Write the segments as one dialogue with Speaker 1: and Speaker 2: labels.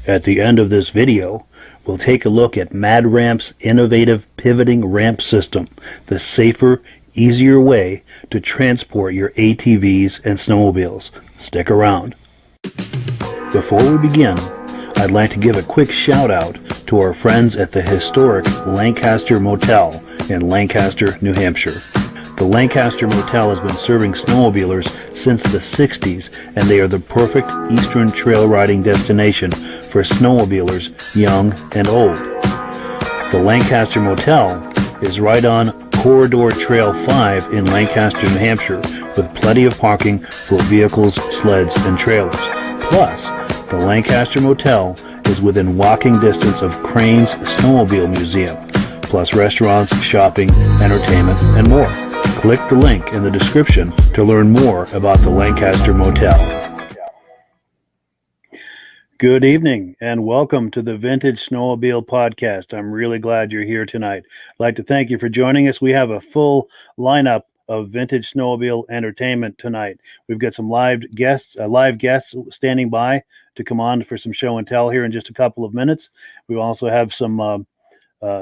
Speaker 1: At the end of this video, we'll take a look at MadRamp's innovative pivoting ramp system, the safer, easier way to transport your ATVs and snowmobiles. Stick around. Before we begin, I'd like to give a quick shout out to our friends at the historic Lancaster Motel in Lancaster, New Hampshire. The Lancaster Motel has been serving snowmobilers since the 60s, and they are the perfect eastern trail riding destination for snowmobilers young and old. The Lancaster Motel is right on Corridor Trail 5 in Lancaster, New Hampshire, with plenty of parking for vehicles, sleds, and trailers. Plus, the Lancaster Motel is within walking distance of Crane's Snowmobile Museum, plus restaurants, shopping, entertainment, and more. Click the link in the description to learn more about the Lancaster Motel. Good evening and welcome to the Vintage Snowmobile Podcast. I'm really glad you're here tonight. I'd like to thank you for joining us. We have a full lineup of Vintage Snowmobile entertainment tonight. We've got some live guests standing by to come on for some show and tell here in just a couple of minutes. We also have some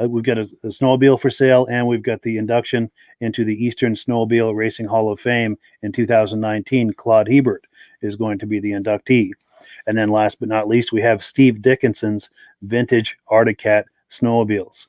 Speaker 1: we've got a snowmobile for sale, and we've got the induction into the Eastern Snowmobile Racing Hall of Fame in 2019. Claude Hebert is going to be the inductee. And then last but not least, we have Steve Dickinson's vintage Arctic Cat snowmobiles.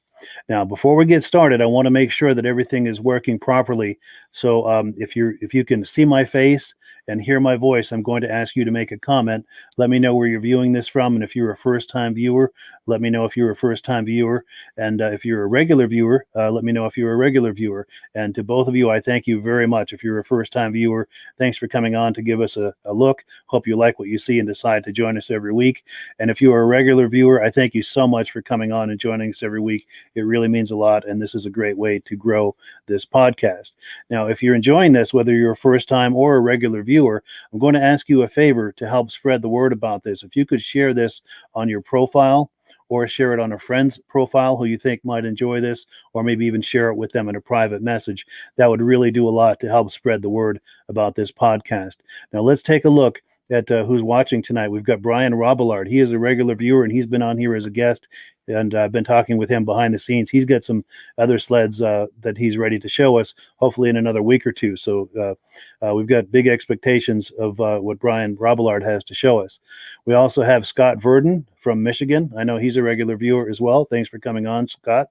Speaker 1: Now, before we get started, I want to make sure that everything is working properly. So if you can see my face and hear my voice, I'm going to ask you to make a comment. Let me know where you're viewing this from, and if you're a first-time viewer, let me know if you're a first-time viewer, and if you're a regular viewer, let me know if you're a regular viewer. And to both of you, I thank you very much. If you're a first-time viewer, thanks for coming on to give us a look. Hope you like what you see and decide to join us every week. And if you are a regular viewer, I thank you so much for coming on and joining us every week. It really means a lot, and this is a great way to grow this podcast. Now, if you're enjoying this, whether you're a first-time or a regular viewer, I'm going to ask you a favor to help spread the word about this. If you could share this on your profile or share it on a friend's profile who you think might enjoy this, or maybe even share it with them in a private message, that would really do a lot to help spread the word about this podcast. Now, let's take a look at who's watching tonight. We've got Brian Robillard. He is a regular viewer, and he's been on here as a guest, and I've been talking with him behind the scenes. He's got some other sleds that he's ready to show us, hopefully in another week or two. So we've got big expectations of what Brian Robillard has to show us. We also have Scott Verdon from Michigan. I know he's a regular viewer as well. Thanks for coming on, Scott.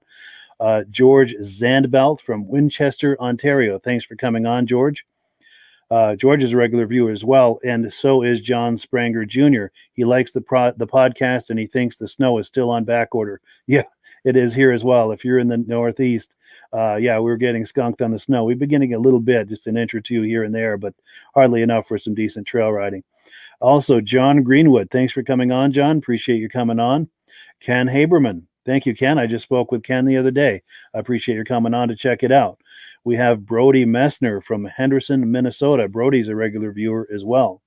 Speaker 1: George Zandbelt from Winchester, Ontario. Thanks for coming on, George. George is a regular viewer as well, and so is John Spranger Jr. He likes the podcast, and he thinks the snow is still on back order. Yeah, it is here as well. If you're in the Northeast, yeah, we're getting skunked on the snow. We've been getting a little bit, just an inch or two here and there, but hardly enough for some decent trail riding. Also, John Greenwood, thanks for coming on, John. Appreciate you coming on. Ken Haberman, thank you, Ken. I just spoke with Ken the other day. I appreciate your coming on to check it out. We have Brody Messner from Henderson, Minnesota. Brody's a regular viewer as well.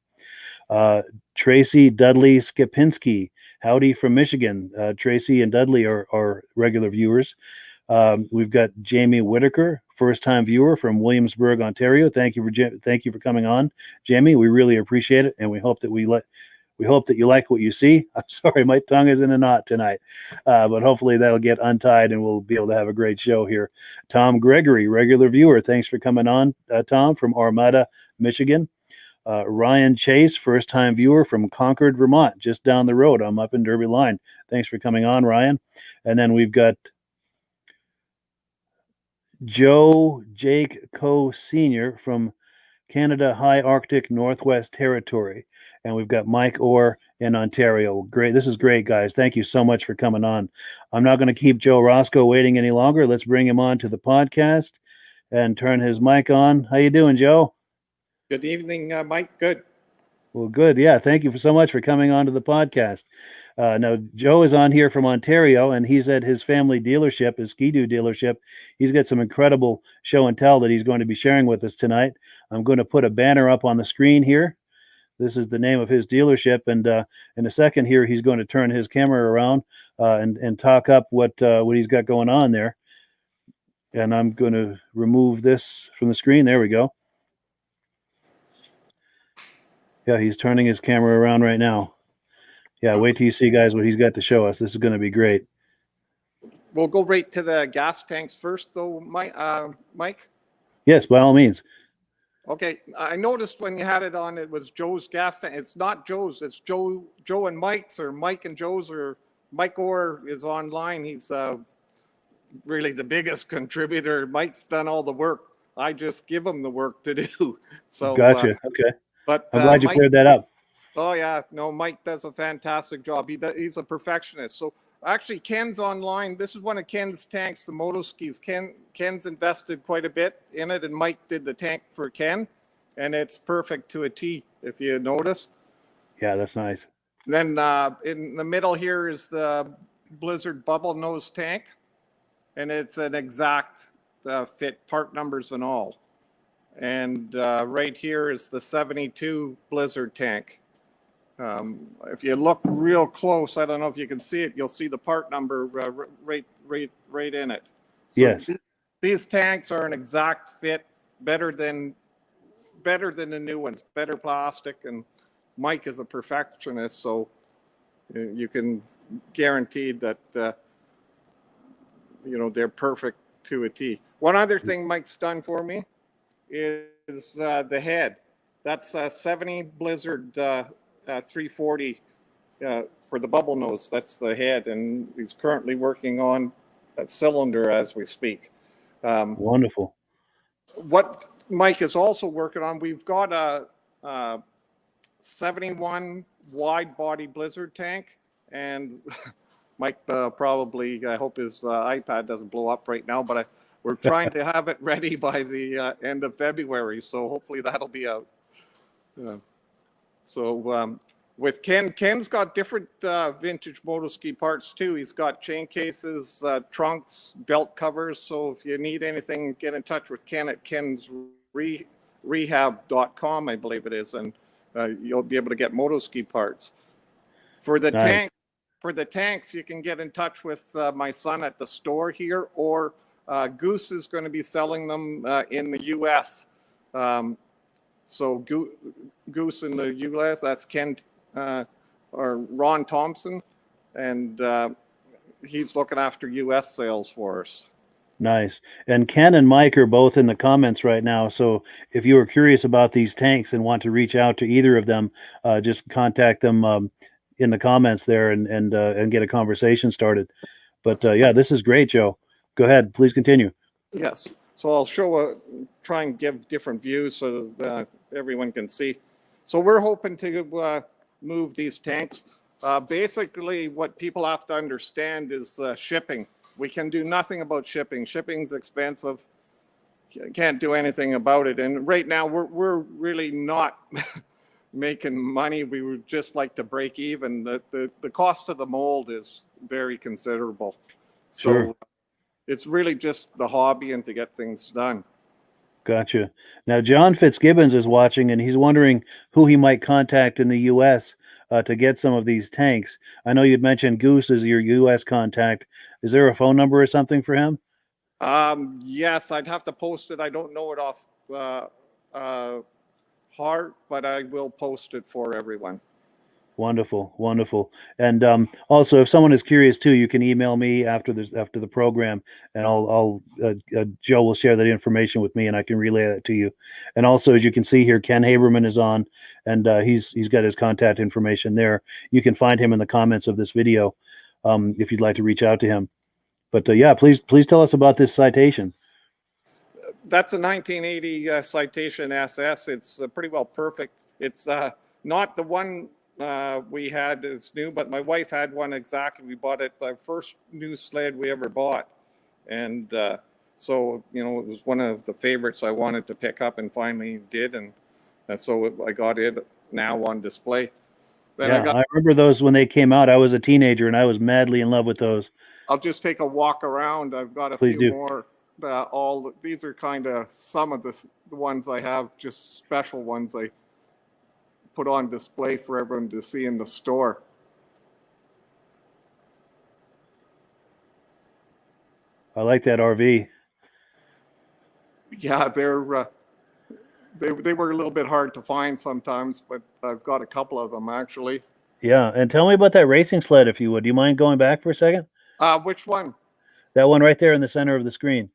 Speaker 1: Tracy Dudley Skipinski, howdy from Michigan. Tracy and Dudley are regular viewers. We've got Jamie Whitaker, first-time viewer from Williamsburg, Ontario. Thank you for coming on, Jamie. We really appreciate it, and we hope that you like what you see. I'm sorry, my tongue is in a knot tonight, but hopefully that'll get untied, and we'll be able to have a great show here. Tom Gregory, regular viewer. Thanks for coming on, Tom, from Armada, Michigan. Ryan Chase, first-time viewer from Concord, Vermont, just down the road. I'm up in Derby Line. Thanks for coming on, Ryan. And then we've got Joe Jake Coe Sr. from Canada High Arctic Northwest Territory. And we've got Mike Orr in Ontario. Great. This is great, guys. Thank you so much for coming on. I'm not going to keep Joe Roscoe waiting any longer. Let's bring him on to the podcast and turn his mic on. How you doing, Joe?
Speaker 2: Good evening, Mike. Good.
Speaker 1: Well, good. Yeah. Thank you so much for coming on to the podcast. Now, Joe is on here from Ontario, and he's at his family dealership, his Ski-Doo dealership. He's got some incredible show and tell that he's going to be sharing with us tonight. I'm going to put a banner up on the screen here. This is the name of his dealership, and in a second here, he's going to turn his camera around and talk up what he's got going on there. And I'm going to remove this from the screen. There we go. Yeah, he's turning his camera around right now. Yeah, wait till you see, guys, what he's got to show us. This is going to be great.
Speaker 2: We'll go right to the gas tanks first, though, Mike.
Speaker 1: Yes, by all means.
Speaker 2: Okay, I noticed when you had it on, it was Joe's gas tank. It's not Joe's. It's Joe and Mike's, or Mike and Joe's, or Mike Orr is online. He's really the biggest contributor. Mike's done all the work. I just give him the work to do. So
Speaker 1: gotcha. Okay.
Speaker 2: But
Speaker 1: I'm glad you
Speaker 2: Mike,
Speaker 1: cleared that up.
Speaker 2: Oh yeah, no, Mike does a fantastic job. He's a perfectionist. So actually, Ken's online. This is one of Ken's tanks, the moto skis. Ken's invested quite a bit in it, and Mike did the tank for Ken, and it's perfect to a T, if you notice.
Speaker 1: Yeah, that's nice.
Speaker 2: Then in the middle here is the Blizzard bubble nose tank, and it's an exact fit, part numbers and all. And right here is the 72 Blizzard tank. If you look real close, I don't know if you can see it, you'll see the part number right in it. So
Speaker 1: yes.
Speaker 2: These tanks are an exact fit, better than the new ones, better plastic, and Mike is a perfectionist, so you can guarantee that they're perfect to a T. One other thing Mike's done for me is the head. That's a 70 Blizzard 340 for the bubble nose. That's the head, and he's currently working on that cylinder as we speak.
Speaker 1: Wonderful.
Speaker 2: What Mike is also working on, we've got a 71 wide body Blizzard tank, and Mike probably, I hope his iPad doesn't blow up right now, but we're trying to have it ready by the end of February, so hopefully that'll be out. With Ken's got different vintage motoski parts too. He's got chain cases, trunks, belt covers. So if you need anything, get in touch with Ken at kensrehab.com, I believe it is, and you'll be able to get motoski parts. For the tanks, you can get in touch with my son at the store here, or Goose is going to be selling them in the U.S. So Goose in the U.S., that's Ken or Ron Thompson, and he's looking after U.S. sales for us.
Speaker 1: Nice. And Ken and Mike are both in the comments right now. So if you are curious about these tanks and want to reach out to either of them, just contact them in the comments there and get a conversation started. But yeah, this is great, Joe. Go ahead. Please continue.
Speaker 2: Yes. So I'll try and give different views so that everyone can see. So we're hoping to move these tanks. Basically, what people have to understand is shipping. We can do nothing about shipping. Shipping's expensive. Can't do anything about it. And right now, we're really not making money. We would just like to break even. The cost of the mold is very considerable.
Speaker 1: Sure.
Speaker 2: So it's really just the hobby and to get things done.
Speaker 1: Gotcha. Now, John Fitzgibbons is watching, and he's wondering who he might contact in the U.S. To get some of these tanks. I know you'd mentioned Goose is your U.S. contact. Is there a phone number or something for him?
Speaker 2: Yes, I'd have to post it. I don't know it off heart, but I will post it for everyone.
Speaker 1: Wonderful, wonderful. And also, if someone is curious too, you can email me after the program, and Joe will share that information with me, and I can relay that to you. And also, as you can see here, Ken Haberman is on, and he's got his contact information there. You can find him in the comments of this video if you'd like to reach out to him. But yeah, please tell us about this citation.
Speaker 2: That's a 1980 Citation SS. It's pretty well perfect. It's not the one we had is new, but my wife had one exactly. We bought it, the first new sled we ever bought. And so, it was one of the favorites I wanted to pick up and finally did. And so I got it now on display. Then
Speaker 1: Yeah, I remember those when they came out. I was a teenager and I was madly in love with those.
Speaker 2: I'll just take a walk around. I've got a
Speaker 1: Please
Speaker 2: few
Speaker 1: do.
Speaker 2: more. These are kind of some of the ones I have, just special ones I put on display for everyone to see in the store.
Speaker 1: I like that RV.
Speaker 2: Yeah, they were a little bit hard to find sometimes, but I've got a couple of them actually.
Speaker 1: Yeah, and tell me about that racing sled, if you would. Do you mind going back for a second?
Speaker 2: Which one?
Speaker 1: That one right there in the center of the screen.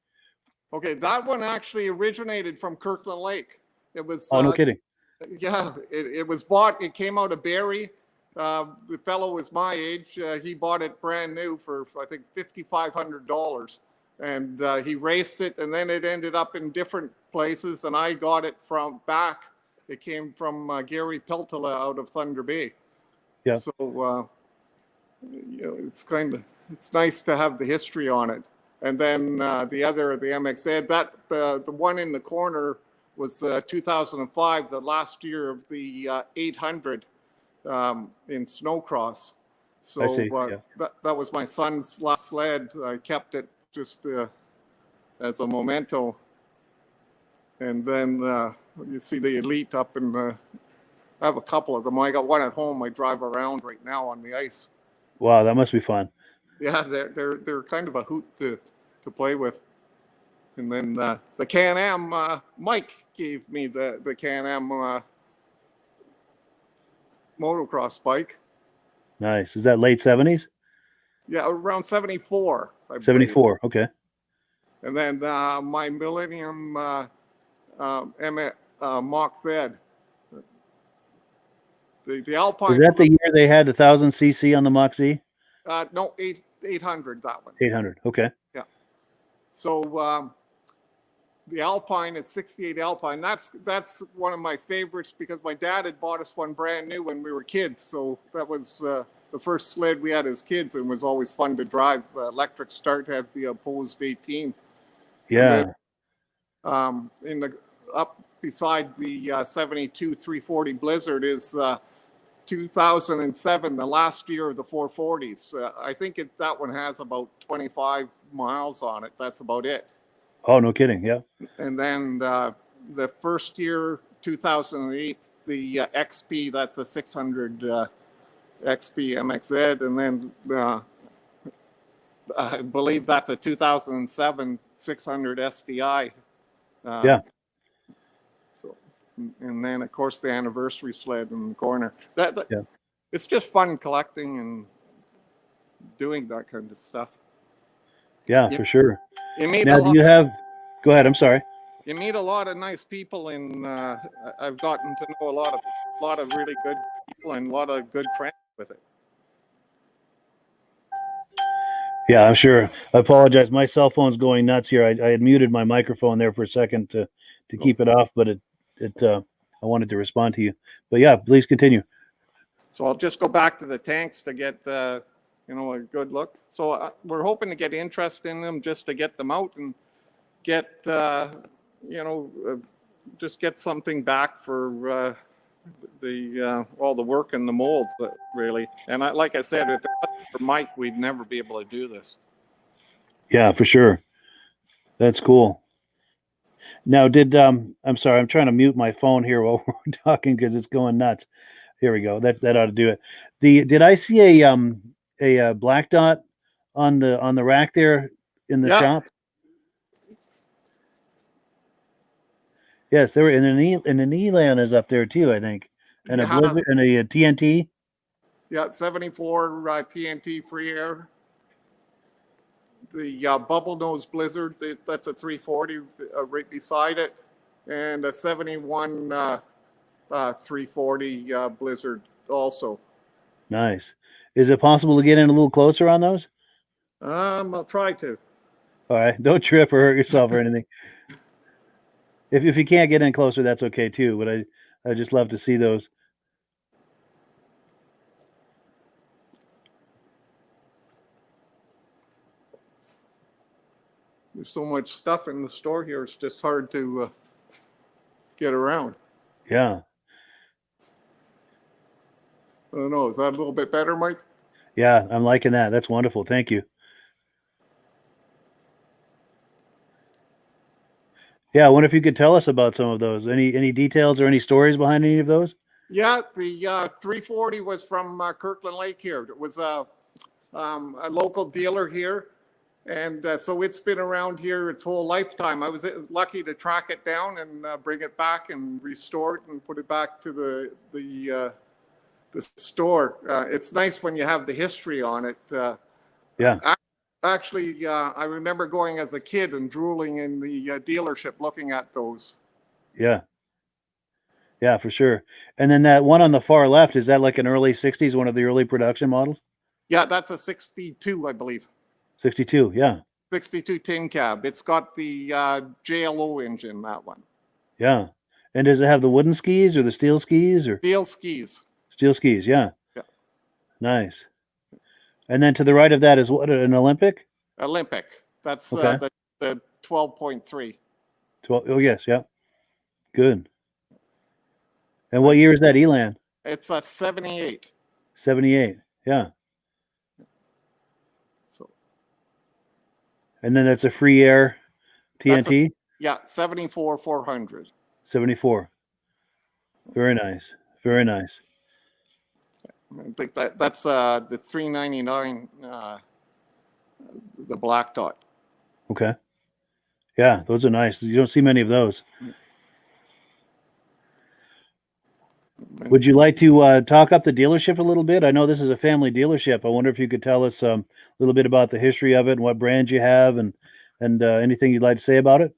Speaker 2: Okay, that one actually originated from Kirkland Lake. It was.
Speaker 1: Oh, no kidding.
Speaker 2: Yeah, it was bought. It came out of Barrie. The fellow was my age. He bought it brand new for I think $5,500, and he raced it, and then it ended up in different places. And I got it from back. It came from Gary Peltola out of Thunder Bay.
Speaker 1: Yeah.
Speaker 2: So it's nice to have the history on it. And then the MXZ, the one in the corner was 2005, the last year of the 800 in snowcross. So
Speaker 1: I see, yeah.
Speaker 2: that was my son's last sled. I kept it just as a memento. And then you see the Elite up in I have a couple of them. I got one at home. I drive around right now on the ice.
Speaker 1: Wow, that must be fun.
Speaker 2: Yeah, they're kind of a hoot to play with. And then the Can-Am, Mike gave me the Can-Am motocross bike.
Speaker 1: Nice. Is that late 70s?
Speaker 2: Yeah, around 74.
Speaker 1: 74, okay.
Speaker 2: And then my Millennium Mach Z. The Alpine.
Speaker 1: Is that the year they had 1,000cc on the Mach Z?
Speaker 2: No, 800, that one.
Speaker 1: 800, okay.
Speaker 2: Yeah. So the Alpine, it's 68 Alpine. That's one of my favorites because my dad had bought us one brand new when we were kids. So that was the first sled we had as kids, and was always fun to drive. Electric start, has the opposed 18.
Speaker 1: Yeah.
Speaker 2: Then, up beside the 72 340 Blizzard is 2007, the last year of the 440s. I think that one has about 25 miles on it. That's about it.
Speaker 1: Oh, no kidding. Yeah.
Speaker 2: And then the first year, 2008, the XP, that's a 600 XP MXZ. And then I believe that's a 2007 600 SDI.
Speaker 1: Yeah.
Speaker 2: So, and then of course the anniversary sled in the corner.
Speaker 1: Yeah.
Speaker 2: It's just fun collecting and doing that kind of stuff.
Speaker 1: Yeah, for sure.
Speaker 2: Now,
Speaker 1: do you have? Go ahead. I'm sorry.
Speaker 2: You meet a lot of nice people, and I've gotten to know a lot of really good people and a lot of good friends with it.
Speaker 1: Yeah, I'm sure. I apologize. My cell phone's going nuts here. I had muted my microphone there for a second to keep it off, but I wanted to respond to you. But yeah, please continue.
Speaker 2: So I'll just go back to the tanks to get, a good look. So we're hoping to get interest in them just to get them out and get, just get something back for all the work and the molds, really. And like I said, if it wasn't for Mike, we'd never be able to do this.
Speaker 1: Yeah, for sure. That's cool. Now, I'm sorry, I'm trying to mute my phone here while we're talking because it's going nuts. Here we go. That ought to do it. Did I see a black dot on the rack there in the shop? Yes, there were, and an Elan is up there too, I think, and a Blizzard and a TNT.
Speaker 2: Yeah, 74 TNT free air. The bubble nose Blizzard, that's a 340 right beside it, and a 71 340 Blizzard also.
Speaker 1: Nice. Is it possible to get in a little closer on those?
Speaker 2: I'll try to.
Speaker 1: All right, don't trip or hurt yourself or anything. If you can't get in closer, that's okay too. But I just love to see those.
Speaker 2: There's so much stuff in the store here; it's just hard to get around.
Speaker 1: Yeah.
Speaker 2: I don't know. Is that a little bit better, Mike?
Speaker 1: Yeah, I'm liking that. That's wonderful. Thank you. Yeah, I wonder if you could tell us about some of those. Any details or any stories behind any of those?
Speaker 2: Yeah, the 340 was from Kirkland Lake here. It was a local dealer here. And so it's been around here its whole lifetime. I was lucky to track it down and bring it back and restore it and put it back to the store. It's nice when you have the history on it.
Speaker 1: Yeah.
Speaker 2: Actually, I remember going as a kid and drooling in the dealership looking at those.
Speaker 1: Yeah. Yeah, for sure. And then that one on the far left, is that like an early 60s, one of the early production models?
Speaker 2: Yeah, that's a 62, I believe.
Speaker 1: 62, yeah.
Speaker 2: 62 tin cab. It's got the JLO engine, that one.
Speaker 1: Yeah. And does it have the wooden skis or the steel skis or?
Speaker 2: Steel skis.
Speaker 1: Steel skis, yeah.
Speaker 2: Yeah.
Speaker 1: Nice. And then to the right of that is what, an Olympic?
Speaker 2: Olympic. That's
Speaker 1: okay.
Speaker 2: The 12.3.
Speaker 1: 12. Oh, yes, yeah. Good. And what year is that Elan?
Speaker 2: It's a 78.
Speaker 1: 78, yeah.
Speaker 2: So.
Speaker 1: And then that's a free air TNT?
Speaker 2: Yeah, 74 400.
Speaker 1: 74. Very nice. Very nice.
Speaker 2: I think that's the 399, the black dot.
Speaker 1: Okay. Yeah, those are nice. You don't see many of those. Would you like to talk up the dealership a little bit? I know this is a family dealership. I wonder if you could tell us a little bit about the history of it and what brands you have and anything you'd like to say about it.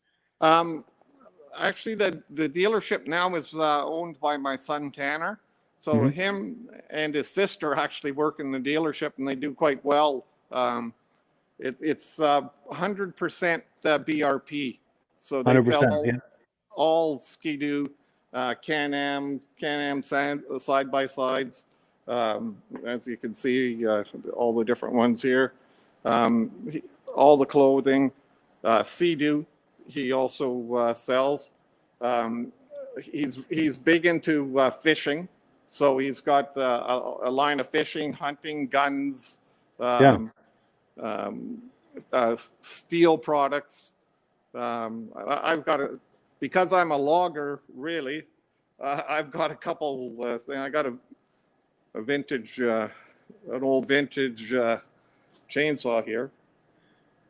Speaker 2: Actually, the dealership now is owned by my son Tanner. So him and his sister actually work in the dealership, and they do quite well. It's 100% BRP. So they sell all Ski-Doo, Can-Am side-by-sides. As you can see, all the different ones here. All the clothing. Sea-Doo, he also sells. He's big into fishing. So he's got a line of fishing, hunting, guns, steel products. I've got because I'm a logger, really. I've got a couple. I got a vintage, an old vintage chainsaw here.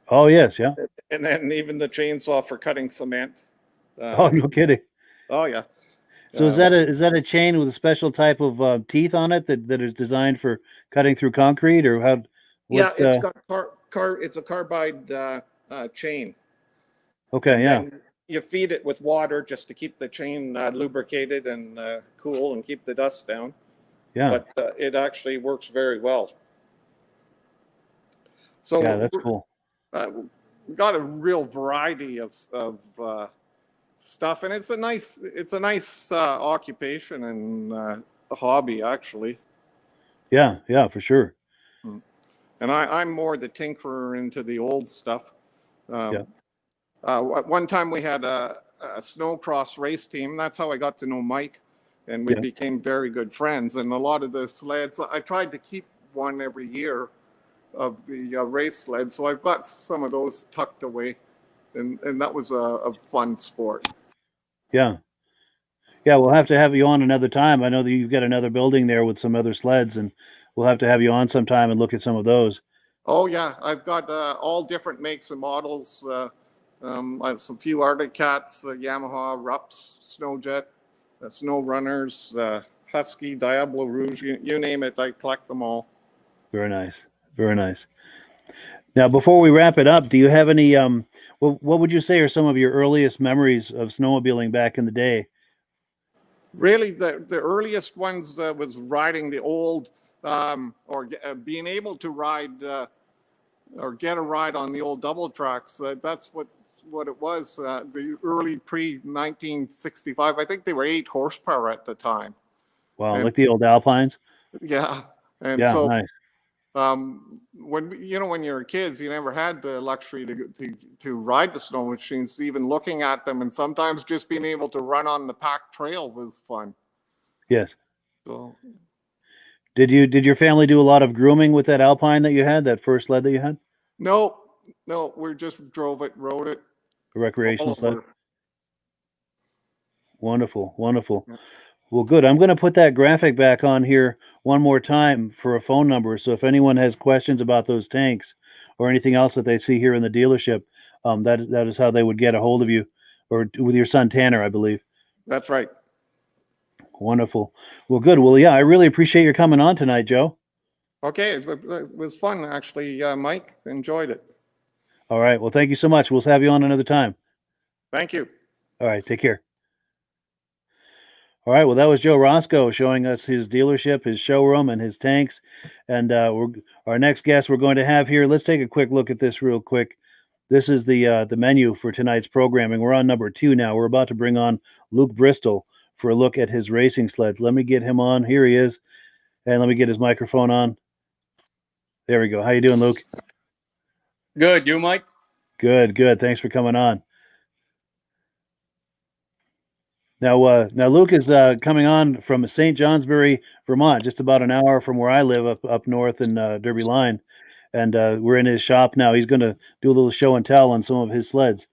Speaker 1: Oh yes, yeah.
Speaker 2: And then even the chainsaw for cutting cement.
Speaker 1: Oh, no kidding.
Speaker 2: Oh yeah.
Speaker 1: So is that a chain with a special type of teeth on it that is designed for cutting through concrete, or how?
Speaker 2: Yeah, it's got it's a carbide chain.
Speaker 1: Okay,
Speaker 2: and
Speaker 1: yeah.
Speaker 2: Then you feed it with water just to keep the chain lubricated and cool and keep the dust down.
Speaker 1: Yeah.
Speaker 2: But it actually works very well. So
Speaker 1: yeah, that's cool.
Speaker 2: Got a real variety of stuff, and it's a nice occupation and a hobby actually.
Speaker 1: Yeah, yeah, for sure.
Speaker 2: And I'm more the tinkerer into the old stuff.
Speaker 1: Yeah.
Speaker 2: One time we had a snowcross race team. That's how I got to know Mike, and we
Speaker 1: Yeah.
Speaker 2: became very good friends. And a lot of the sleds, I tried to keep one every year of the race sled, so I've got some of those tucked away, and that was a fun sport.
Speaker 1: Yeah. Yeah, we'll have to have you on another time. I know that you've got another building there with some other sleds, and we'll have to have you on sometime and look at some of those.
Speaker 2: Oh yeah, I've got all different makes and models. I have some few Arctic Cats, Yamaha, Rups, Snowjet, Snow Runners, Husky, Diablo Rouge, you name it, I collect them all.
Speaker 1: Very nice. Very nice. Now, before we wrap it up, do you have any what would you say are some of your earliest memories of snowmobiling back in the day?
Speaker 2: Really, the earliest ones was riding the old, being able to ride or get a ride on the old double tracks. That's what it was. The early pre 1965. I think they were 8 horsepower at the time.
Speaker 1: Wow,
Speaker 2: And
Speaker 1: like the old Alpines?
Speaker 2: yeah, and
Speaker 1: Yeah,
Speaker 2: so
Speaker 1: nice.
Speaker 2: when you're kids, you never had the luxury to ride the snow machines. Even looking at them, and sometimes just being able to run on the packed trail was fun.
Speaker 1: Yes.
Speaker 2: So
Speaker 1: Did your family do a lot of grooming with that Alpine that you had, that first sled that you had?
Speaker 2: no, no, we just drove it, rode it
Speaker 1: A
Speaker 2: all
Speaker 1: recreational sled?
Speaker 2: over.
Speaker 1: Wonderful, wonderful. Well, good. I'm going to put that graphic back on here one more time for a phone number. So if anyone has questions about those tanks or anything else that they see here in the dealership, that is how they would get a hold of you, or with your son Tanner, I believe.
Speaker 2: That's right.
Speaker 1: Wonderful. Well, good. Well, yeah, I really appreciate your coming on tonight, Joe.
Speaker 2: Okay, it was fun actually, Mike. Enjoyed it.
Speaker 1: All right. Well, thank you so much. We'll have you on another time.
Speaker 2: Thank you.
Speaker 1: All right. Take care. All right. Well, that was Joe Roscoe showing us his dealership, his showroom, and his tanks. And our next guest we're going to have here. Let's take a quick look at this real quick. This is the menu for tonight's programming. We're on number 2 now. We're about to bring on Luke Bristol for a look at his racing sled. Let me get him on. Here he is. And let me get his microphone on. There we go. How you doing, Luke?
Speaker 3: Good. You, Mike?
Speaker 1: Good, good. Thanks for coming on. Now Luke is coming on from St. Johnsbury, Vermont, just about an hour from where I live up north in Derby Line. And we're in his shop now. He's going to do a little show and tell on some of his sleds.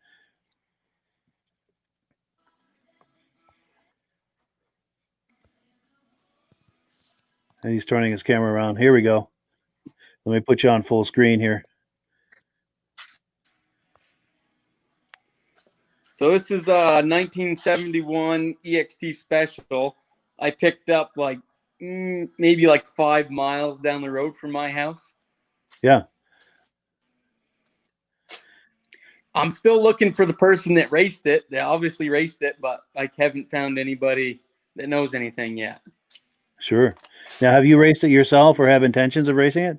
Speaker 1: And he's turning his camera around. Here we go. Let me put you on full screen here.
Speaker 3: So this is a 1971 EXT Special. I picked up like maybe like 5 miles down the road from my house.
Speaker 1: Yeah.
Speaker 3: I'm still looking for the person that raced it. They obviously raced it, but I haven't found anybody that knows anything yet.
Speaker 1: Sure. Now, have you raced it yourself or have intentions of racing it?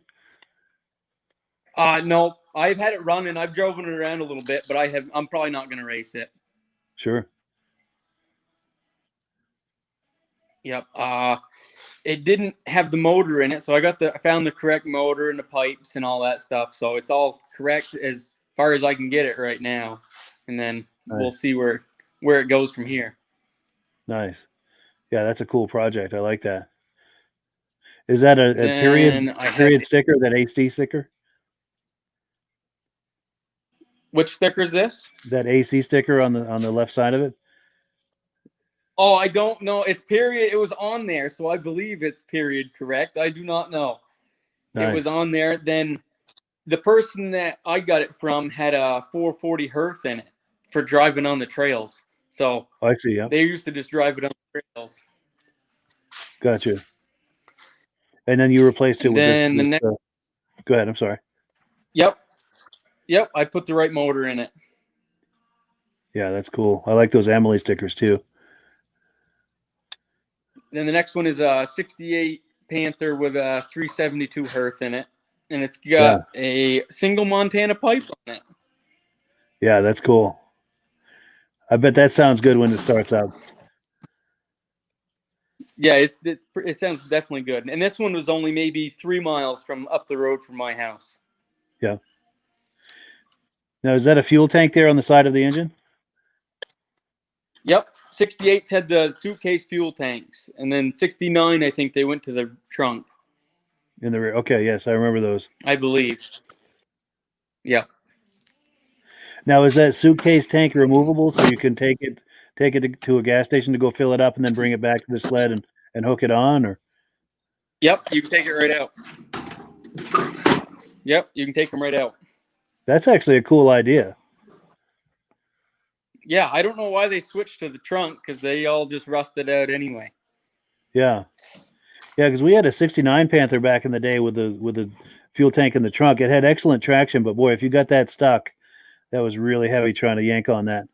Speaker 3: No, I've had it running. I've driven it around a little bit, but I'm probably not going to race it.
Speaker 1: Sure.
Speaker 3: Yep. It didn't have the motor in it, so I found the correct motor and the pipes and all that stuff. So it's all correct as far as I can get it right now, and then we'll see where it goes from here.
Speaker 1: Nice. Yeah, that's a cool project. I like that. Is that a period sticker, that AC sticker?
Speaker 3: Which sticker is this?
Speaker 1: That AC sticker on the left side of it?
Speaker 3: Oh, I don't know. It's period. It was on there, so I believe it's period correct. I do not know. Nice. It was on there. Then the person that I got it from had a 440 Hearth in it for driving on the trails. So
Speaker 1: I see. Yeah.
Speaker 3: They used to just drive it on the trails.
Speaker 1: Gotcha. And then you replaced it with this. Go ahead. I'm sorry.
Speaker 3: Yep. I put the right motor in it.
Speaker 1: Yeah, that's cool. I like those Emily stickers too.
Speaker 3: Then the next one is a 68 Panther with a 372 Hearth in it. And it's got a single Montana pipe on it.
Speaker 1: Yeah, that's cool. I bet that sounds good when it starts up.
Speaker 3: Yeah, it sounds definitely good. And this one was only maybe 3 miles from up the road from my house.
Speaker 1: Yeah. Now, is that a fuel tank there on the side of the engine?
Speaker 3: Yep, 68s had the suitcase fuel tanks, and then 69, I think they went to the trunk.
Speaker 1: In the rear. Okay, yes, I remember those.
Speaker 3: I believe. Yeah.
Speaker 1: Now, is that suitcase tank removable so you can take it to a gas station to go fill it up and then bring it back to the sled and hook it on? Or
Speaker 3: Yep, you can take it right out. Yep, you can take them right out.
Speaker 1: that's actually a cool idea.
Speaker 3: Yeah, I don't know why they switched to the trunk because they all just rusted out anyway.
Speaker 1: Yeah, because we had a '69 Panther back in the day with the fuel tank in the trunk. It had excellent traction, but boy, if you got that stuck, that was really heavy trying to yank on that.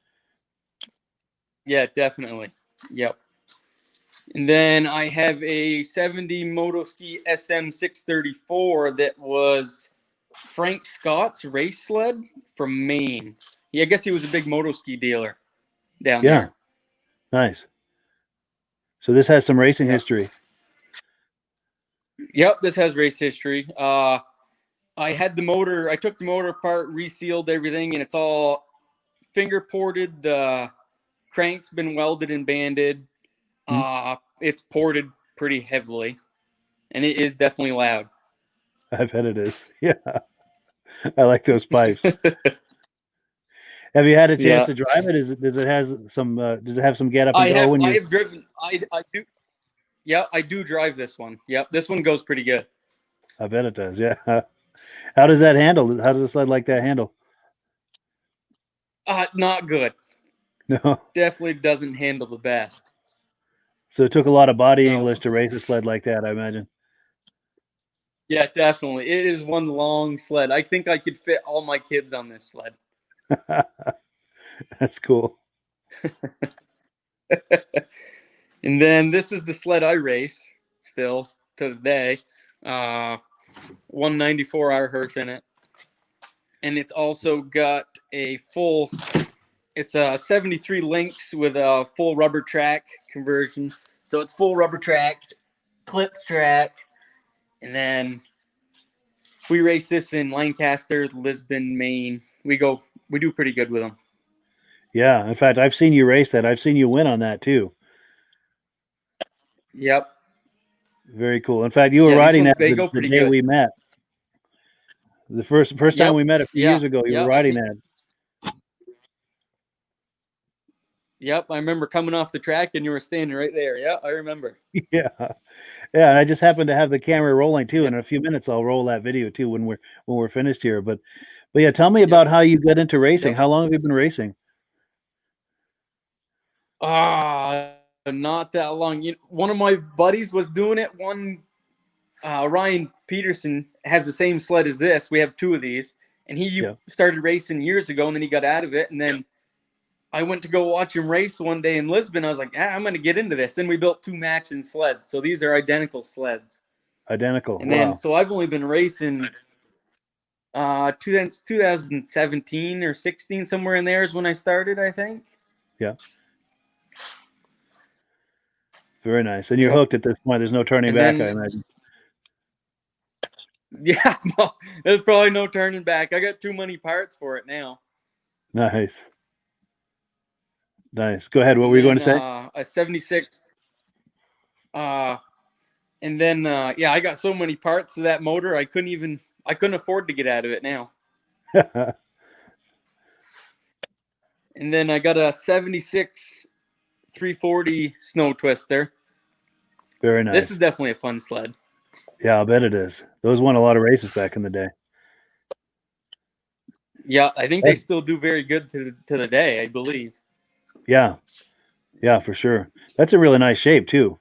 Speaker 3: Yeah, definitely. Yep. And then I have a 70 Motoski SM634 that was Frank Scott's race sled from Maine. Yeah, I guess he was a big Motoski dealer down there.
Speaker 1: Nice. So this has some racing history.
Speaker 3: Yep, this has race history. I had the motor. I took the motor apart, resealed everything, and it's all finger ported. The crank's been welded and banded. It's ported pretty heavily, and it is definitely loud.
Speaker 1: I bet it is. Yeah, I like those pipes. Have you had a chance to drive it? Does it have some get up and go?
Speaker 3: I have driven. I do. Yeah, I do drive this one. Yep, this one goes pretty good.
Speaker 1: I bet it does. Yeah. How does that handle? How does a sled like that handle?
Speaker 3: Not good.
Speaker 1: No.
Speaker 3: Definitely doesn't handle the best.
Speaker 1: So it took a lot of body English to race a sled like that, I imagine.
Speaker 3: Yeah, definitely. It is one long sled. I think I could fit all my kids on this sled.
Speaker 1: That's cool.
Speaker 3: And then this is the sled I race still to the day. 194R Hertz in it. And it's also got it's a 73 Lynx with a full rubber track conversion. So it's full rubber track, clip track. And then we race this in Lancaster, Lisbon, Maine. We do pretty good with them.
Speaker 1: Yeah. In fact, I've seen you race that. I've seen you win on that too.
Speaker 3: Yep.
Speaker 1: Very cool. In fact, you were riding that the day
Speaker 3: good.
Speaker 1: we met. The first time we met a few years ago, you were riding that.
Speaker 3: Yep, I remember coming off the track and you were standing right there. Yeah, I remember.
Speaker 1: Yeah. Yeah, and I just happened to have the camera rolling too. In a few minutes I'll roll that video too when we're finished here. But yeah, tell me about how you got into racing. How long have you been racing?
Speaker 3: Not that long. One of my buddies was doing it. Ryan Peterson has the same sled as this. We have two of these, and he started racing years ago, and then he got out of it. And then I went to go watch him race one day in Lisbon. I was like, I'm going to get into this. Then we built two matching sleds. So these are identical sleds.
Speaker 1: Identical.
Speaker 3: And then, so I've only been racing 2017 or 16, somewhere in there is when I started, I think.
Speaker 1: Yeah. Very nice. And you're hooked at this point. There's no turning back, I imagine.
Speaker 3: Yeah, no, there's probably no turning back. I got too many parts for it now.
Speaker 1: Nice. Nice. Go ahead. What were you going to say?
Speaker 3: A 76. And then, I got so many parts to that motor, I couldn't afford to get out of it now. And then I got a 76 340 Snow Twister.
Speaker 1: Very nice.
Speaker 3: This is definitely a fun sled.
Speaker 1: Yeah, I bet it is. Those won a lot of races back in the day.
Speaker 3: Yeah, I think they still do very good to the day, I believe.
Speaker 1: Yeah. Yeah, for sure. That's a really nice shape, too.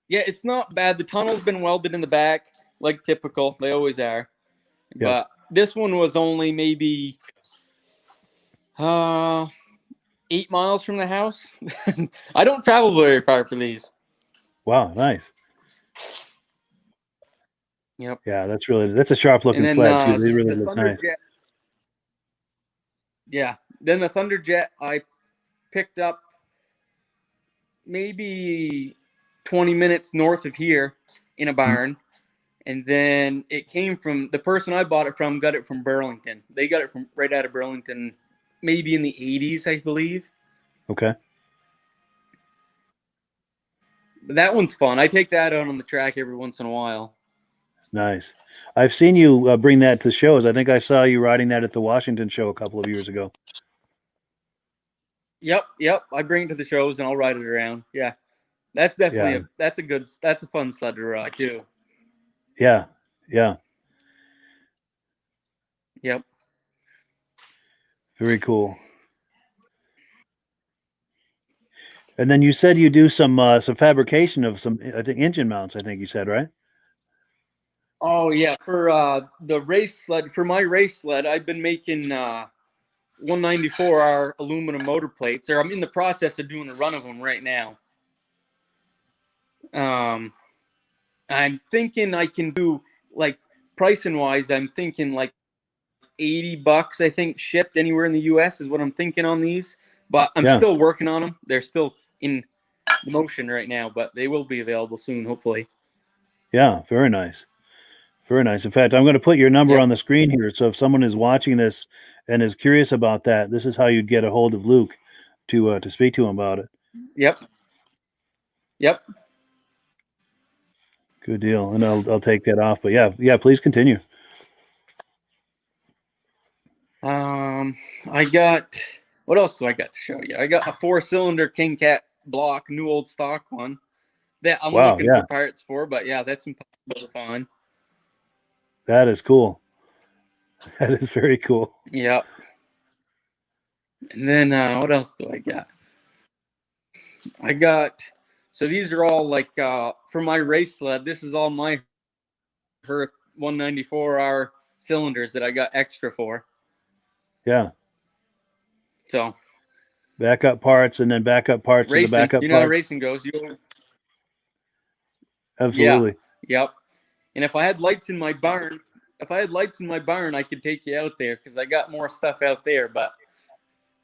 Speaker 3: Yeah, it's not bad. The tunnel's been welded in the back, like typical. They always are. Yeah. But this one was only maybe 8 miles from the house. I don't travel very far for these.
Speaker 1: Wow, nice.
Speaker 3: Yep.
Speaker 1: Yeah, that's a sharp looking sled too. They really look nice. Yeah.
Speaker 3: Then the Thunderjet I picked up maybe 20 minutes north of here in a barn. And then it came from the person I bought it from, got it from Burlington. They got it from right out of Burlington, maybe in the 80s, I believe.
Speaker 1: Okay.
Speaker 3: But that one's fun. I take that out on the track every once in a while.
Speaker 1: Nice. I've seen you bring that to shows. I think I saw you riding that at the Washington show a couple of years ago.
Speaker 3: Yep. I bring it to the shows and I'll ride it around. Yeah. That's definitely that's a fun sled to ride too.
Speaker 1: Yeah.
Speaker 3: Yep.
Speaker 1: Very cool. And then you said you do some fabrication of some, I think, engine mounts, I think you said, right?
Speaker 3: Oh yeah, for the race sled, for my race sled, I've been making 194R aluminum motor plates, or I'm in the process of doing a run of them right now. I'm thinking I can do, like, pricing wise, I'm thinking like $80, I think, shipped anywhere in the US is what I'm thinking on these. But I'm still working on them. They're still in motion right now, but they will be available soon, hopefully.
Speaker 1: Yeah, very nice. Very nice. In fact, I'm going to put your number on the screen here. So if someone is watching this and is curious about that, this is how you'd get a hold of Luke to speak to him about it.
Speaker 3: Yep.
Speaker 1: Good deal. And I'll take that off. But yeah, please continue.
Speaker 3: I got, what else do I got to show you? I got a 4-cylinder King Cat block, new old stock one that I'm looking for parts for, but yeah, that's impossible to find.
Speaker 1: That is cool. That is very cool.
Speaker 3: Yep. And then what else do I got? So these are all like for my race sled. This is all my Herc 194R cylinders that I got extra for.
Speaker 1: Yeah.
Speaker 3: So
Speaker 1: backup parts and then backup parts
Speaker 3: racing,
Speaker 1: to the backup
Speaker 3: you know
Speaker 1: parts.
Speaker 3: how racing goes.
Speaker 1: Absolutely.
Speaker 3: Yeah. Yep. And if I had lights in my barn, I could take you out there because I got more stuff out there, but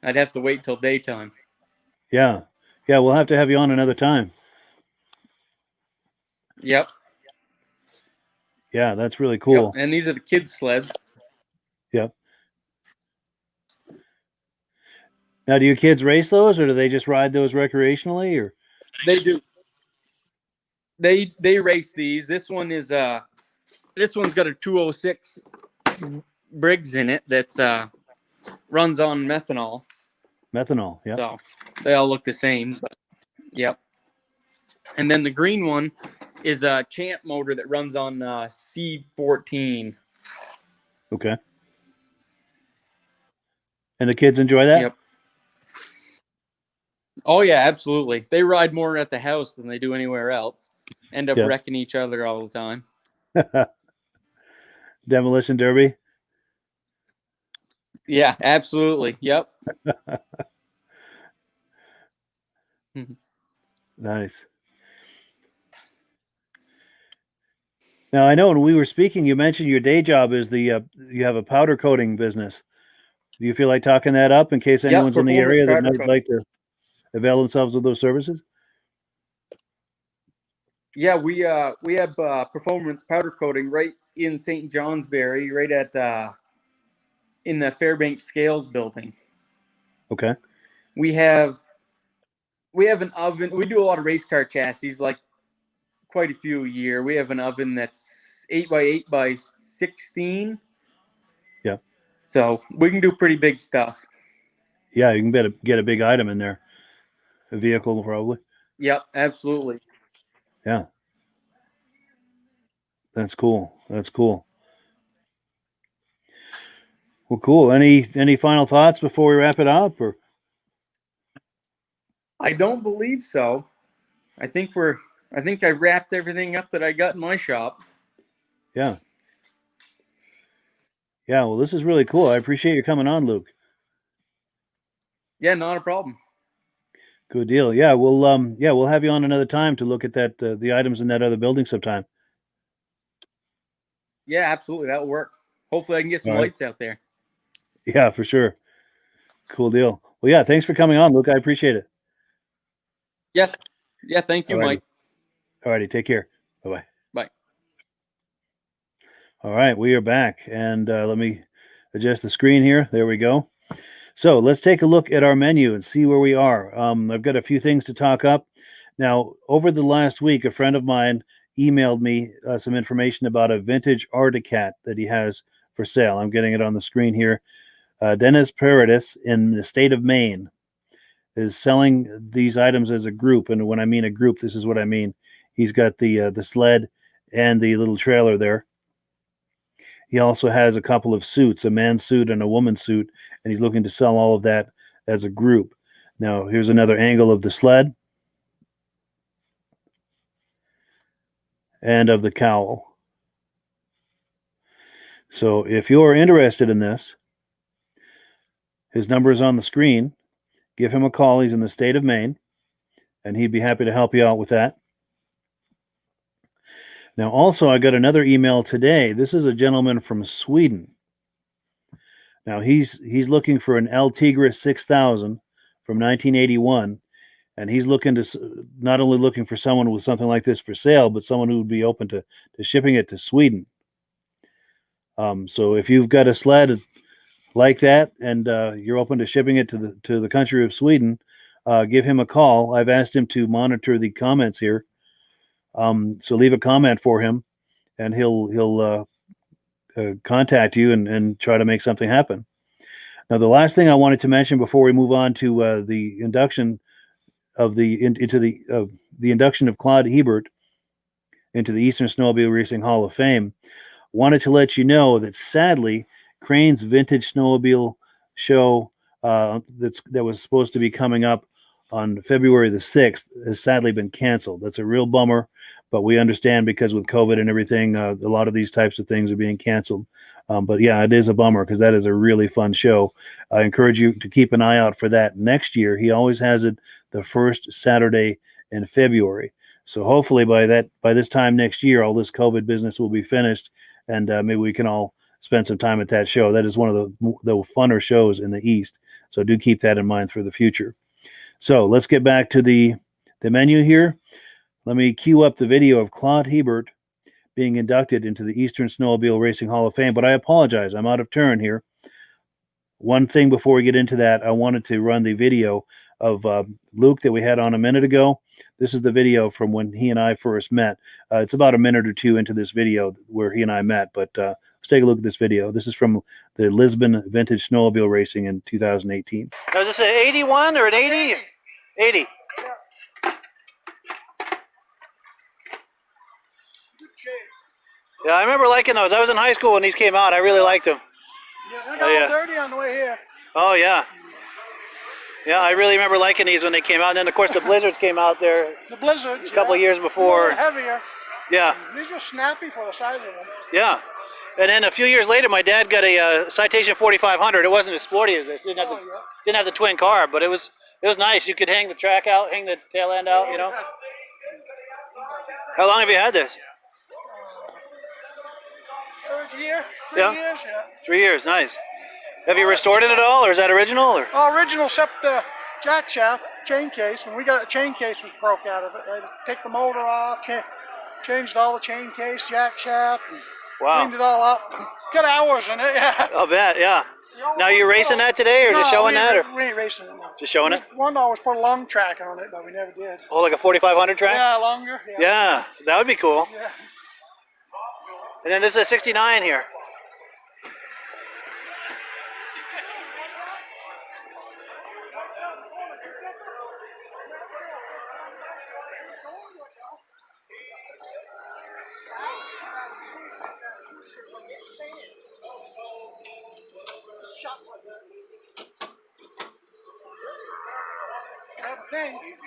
Speaker 3: I'd have to wait till daytime.
Speaker 1: Yeah. We'll have to have you on another time.
Speaker 3: Yep.
Speaker 1: Yeah, that's really cool.
Speaker 3: Yep. And these are the kids' sleds.
Speaker 1: Yep. Now, do your kids race those, or do they just ride those recreationally? Or
Speaker 3: they do. They race these. This one is this one's got a 206 Briggs in it that's runs on methanol.
Speaker 1: Methanol, yeah.
Speaker 3: So they all look the same. But, yep. And then the green one is a Champ motor that runs on C14.
Speaker 1: Okay. And the kids enjoy that?
Speaker 3: Yep. Oh yeah, absolutely. They ride more at the house than they do anywhere else. End up wrecking each other all the time.
Speaker 1: Demolition derby?
Speaker 3: Yeah, absolutely. Yep.
Speaker 1: Nice. Now, I know when we were speaking, you mentioned your day job is you have a powder coating business. Do you feel like talking that up in case anyone's in the area that might like to avail themselves of those services?
Speaker 3: Yeah, we have performance powder coating right in St. Johnsbury, right at in the Fairbanks Scales building.
Speaker 1: Okay.
Speaker 3: We have an oven. We do a lot of race car chassis, like quite a few a year. We have an oven that's 8x8x16.
Speaker 1: Yeah.
Speaker 3: So we can do pretty big stuff.
Speaker 1: Yeah, you can get a big item in there. A vehicle, probably.
Speaker 3: Yep, absolutely.
Speaker 1: Yeah. That's cool. Well, cool. Any final thoughts before we wrap it up, or?
Speaker 3: I don't believe so. I think I've wrapped everything up that I got in my shop.
Speaker 1: Yeah. Yeah, well, this is really cool. I appreciate you coming on, Luke.
Speaker 3: Yeah, not a problem.
Speaker 1: Good deal. Yeah, we'll have you on another time to look at that the items in that other building sometime.
Speaker 3: Yeah, absolutely. That'll work. Hopefully I can get some lights out there.
Speaker 1: Yeah, for sure. Cool deal. Well, yeah, thanks for coming on, Luke. I appreciate it.
Speaker 3: Yes. Yeah, thank you,
Speaker 1: Alrighty.
Speaker 3: Mike.
Speaker 1: Alrighty, take care. Bye-bye.
Speaker 3: Bye.
Speaker 1: All right, we are back, and let me adjust the screen here. There we go. So let's take a look at our menu and see where we are. I've got a few things to talk up. Now, over the last week, a friend of mine emailed me some information about a vintage Articat that he has for sale. I'm getting it on the screen here. Dennis Paradis in the state of Maine is selling these items as a group. And when I mean a group, this is what I mean. He's got the sled and the little trailer there. He also has a couple of suits, a man's suit and a woman's suit, and he's looking to sell all of that as a group. Now, here's another angle of the sled and of the cowl. So if you're interested in this, his number is on the screen. Give him a call. He's in the state of Maine, and he'd be happy to help you out with that. Now, also, I got another email today. This is a gentleman from Sweden. Now, he's looking for an El Tigre 6000 from 1981, and he's looking to not only looking for someone with something like this for sale, but someone who would be open to shipping it to Sweden. So if you've got a sled like that and you're open to shipping it to the country of Sweden, give him a call. I've asked him to monitor the comments here. So leave a comment for him, and he'll contact you and try to make something happen. Now, the last thing I wanted to mention before we move on to the induction of the induction of Claude Hebert into the Eastern Snowmobile Racing Hall of Fame, wanted to let you know that sadly, Crane's Vintage Snowmobile show that was supposed to be coming up on February the 6th has sadly been canceled. That's a real bummer, but we understand because with COVID and everything, a lot of these types of things are being canceled. But yeah, it is a bummer because that is a really fun show. I encourage you to keep an eye out for that next year. He always has it the first Saturday in February. So hopefully by this time next year, all this COVID business will be finished, and maybe we can all spend some time at that show. That is one of the funner shows in the East. So do keep that in mind for the future. So let's get back to the menu here. Let me cue up the video of Claude Hebert being inducted into the Eastern Snowmobile Racing Hall of Fame. But I apologize, I'm out of turn here. One thing before we get into that, I wanted to run the video of Luke that we had on a minute ago. This is the video from when he and I first met. It's about a minute or two into this video where he and I met, but let's take a look at this video. This is from the Lisbon Vintage Snowmobile Racing in 2018.
Speaker 4: Now, is this an 81 or an 80? 80. Yeah, I remember liking those. I was in high school when these came out. I really liked them.
Speaker 5: Yeah, they got all dirty on the way here.
Speaker 4: Oh, yeah. Yeah, I really remember liking these when they came out. And then, of course, the Blizzards came out there
Speaker 5: The Blizzards.
Speaker 4: a couple of years before.
Speaker 5: Heavier.
Speaker 4: Yeah.
Speaker 5: These are snappy for the size of them.
Speaker 4: Yeah. And then a few years later, my dad got a Citation 4500. It wasn't as sporty as this. Didn't have the twin carb, but it was nice. You could hang the track out, hang the tail end out, you know. How long have you had this?
Speaker 5: Third year. 3
Speaker 4: Yeah.
Speaker 5: years, yeah.
Speaker 4: 3 years, nice. Have you restored it at all, or is that original? Or?
Speaker 5: Original, except the jack shaft, chain case. When we got a chain case was broke out of it. I had to take the motor off, changed all the chain case, jack shaft,
Speaker 4: Wow.
Speaker 5: cleaned it all up. Got hours in it, yeah.
Speaker 4: I'll bet, yeah. Now you're racing that today, or just showing that? Or?
Speaker 5: We ain't racing it now.
Speaker 4: Just showing it?
Speaker 5: One always put a long track on it, but we never did.
Speaker 4: Oh, like a 4500 track?
Speaker 5: Yeah, longer. Yeah.
Speaker 4: Yeah, that would be cool.
Speaker 5: Yeah.
Speaker 4: And then this is a 69 here.
Speaker 5: Thing. Take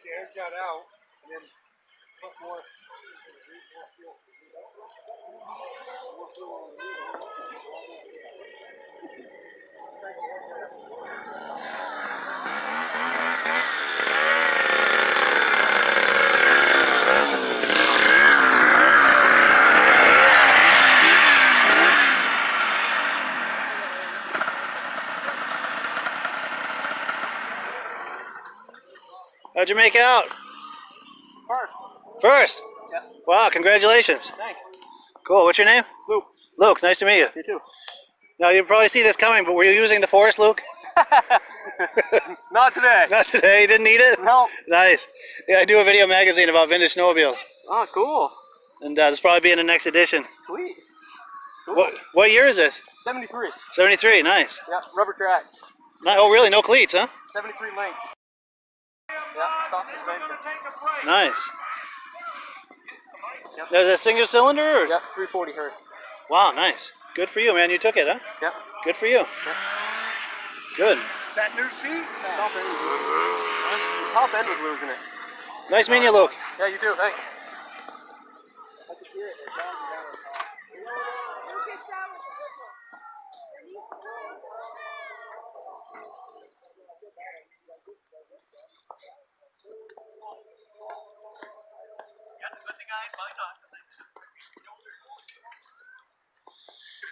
Speaker 5: the air jet out and then put more.
Speaker 4: How'd you make out?
Speaker 6: First.
Speaker 4: First?
Speaker 6: Yeah.
Speaker 4: Wow, congratulations.
Speaker 6: Thanks.
Speaker 4: Cool. What's your name?
Speaker 6: Luke.
Speaker 4: Luke, nice to meet you.
Speaker 6: You too.
Speaker 4: Now, you probably see this coming, but were you using the forest, Luke?
Speaker 6: Not today.
Speaker 4: Not today. You didn't need it?
Speaker 6: No.
Speaker 4: Nice. Yeah, I do a video magazine about vintage snowmobiles.
Speaker 6: Oh, cool.
Speaker 4: And this probably be in the next edition.
Speaker 6: Sweet. Cool.
Speaker 4: What year is this?
Speaker 6: 73.
Speaker 4: 73. Nice.
Speaker 6: Yeah, rubber track.
Speaker 4: Oh, really? No cleats, huh?
Speaker 6: 73 lengths. Yeah, stock suspension.
Speaker 4: Nice.
Speaker 6: Yep.
Speaker 4: There's a single cylinder? Or?
Speaker 6: Yep, 340 Hz.
Speaker 4: Wow, nice. Good for you, man. You took it, huh?
Speaker 6: Yep.
Speaker 4: Good for you.
Speaker 6: Yep.
Speaker 4: Good.
Speaker 5: Is that new seat?
Speaker 6: Top end was losing it. The top end was losing it.
Speaker 4: Nice meeting you, Luke.
Speaker 6: Yeah, you too. Thanks.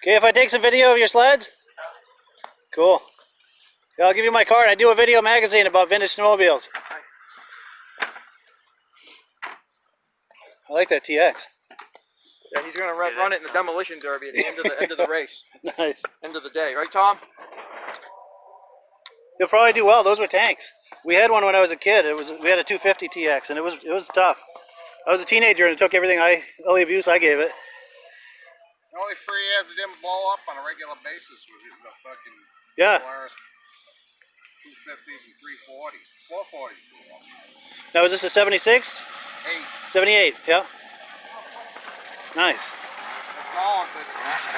Speaker 4: Okay, if I take some video of your sleds? Cool. Yeah, I'll give you my card. I do a video magazine about vintage snowmobiles. I like that TX.
Speaker 6: Yeah, he's gonna run it in the demolition derby at the end of the race.
Speaker 4: Nice.
Speaker 6: End of the day, right, Tom?
Speaker 4: You'll probably do well. Those were tanks. We had one when I was a kid. We had a 250 TX, and it was tough. I was a teenager and it took everything all the abuse I gave it.
Speaker 7: The only free is it didn't blow up on a regular basis with the fucking
Speaker 4: Yeah.
Speaker 7: Polaris 250s and 340s. 440s blew up.
Speaker 4: Now, is this a 76?
Speaker 7: 8.
Speaker 4: 78, yeah. Nice.
Speaker 7: It's all original motor.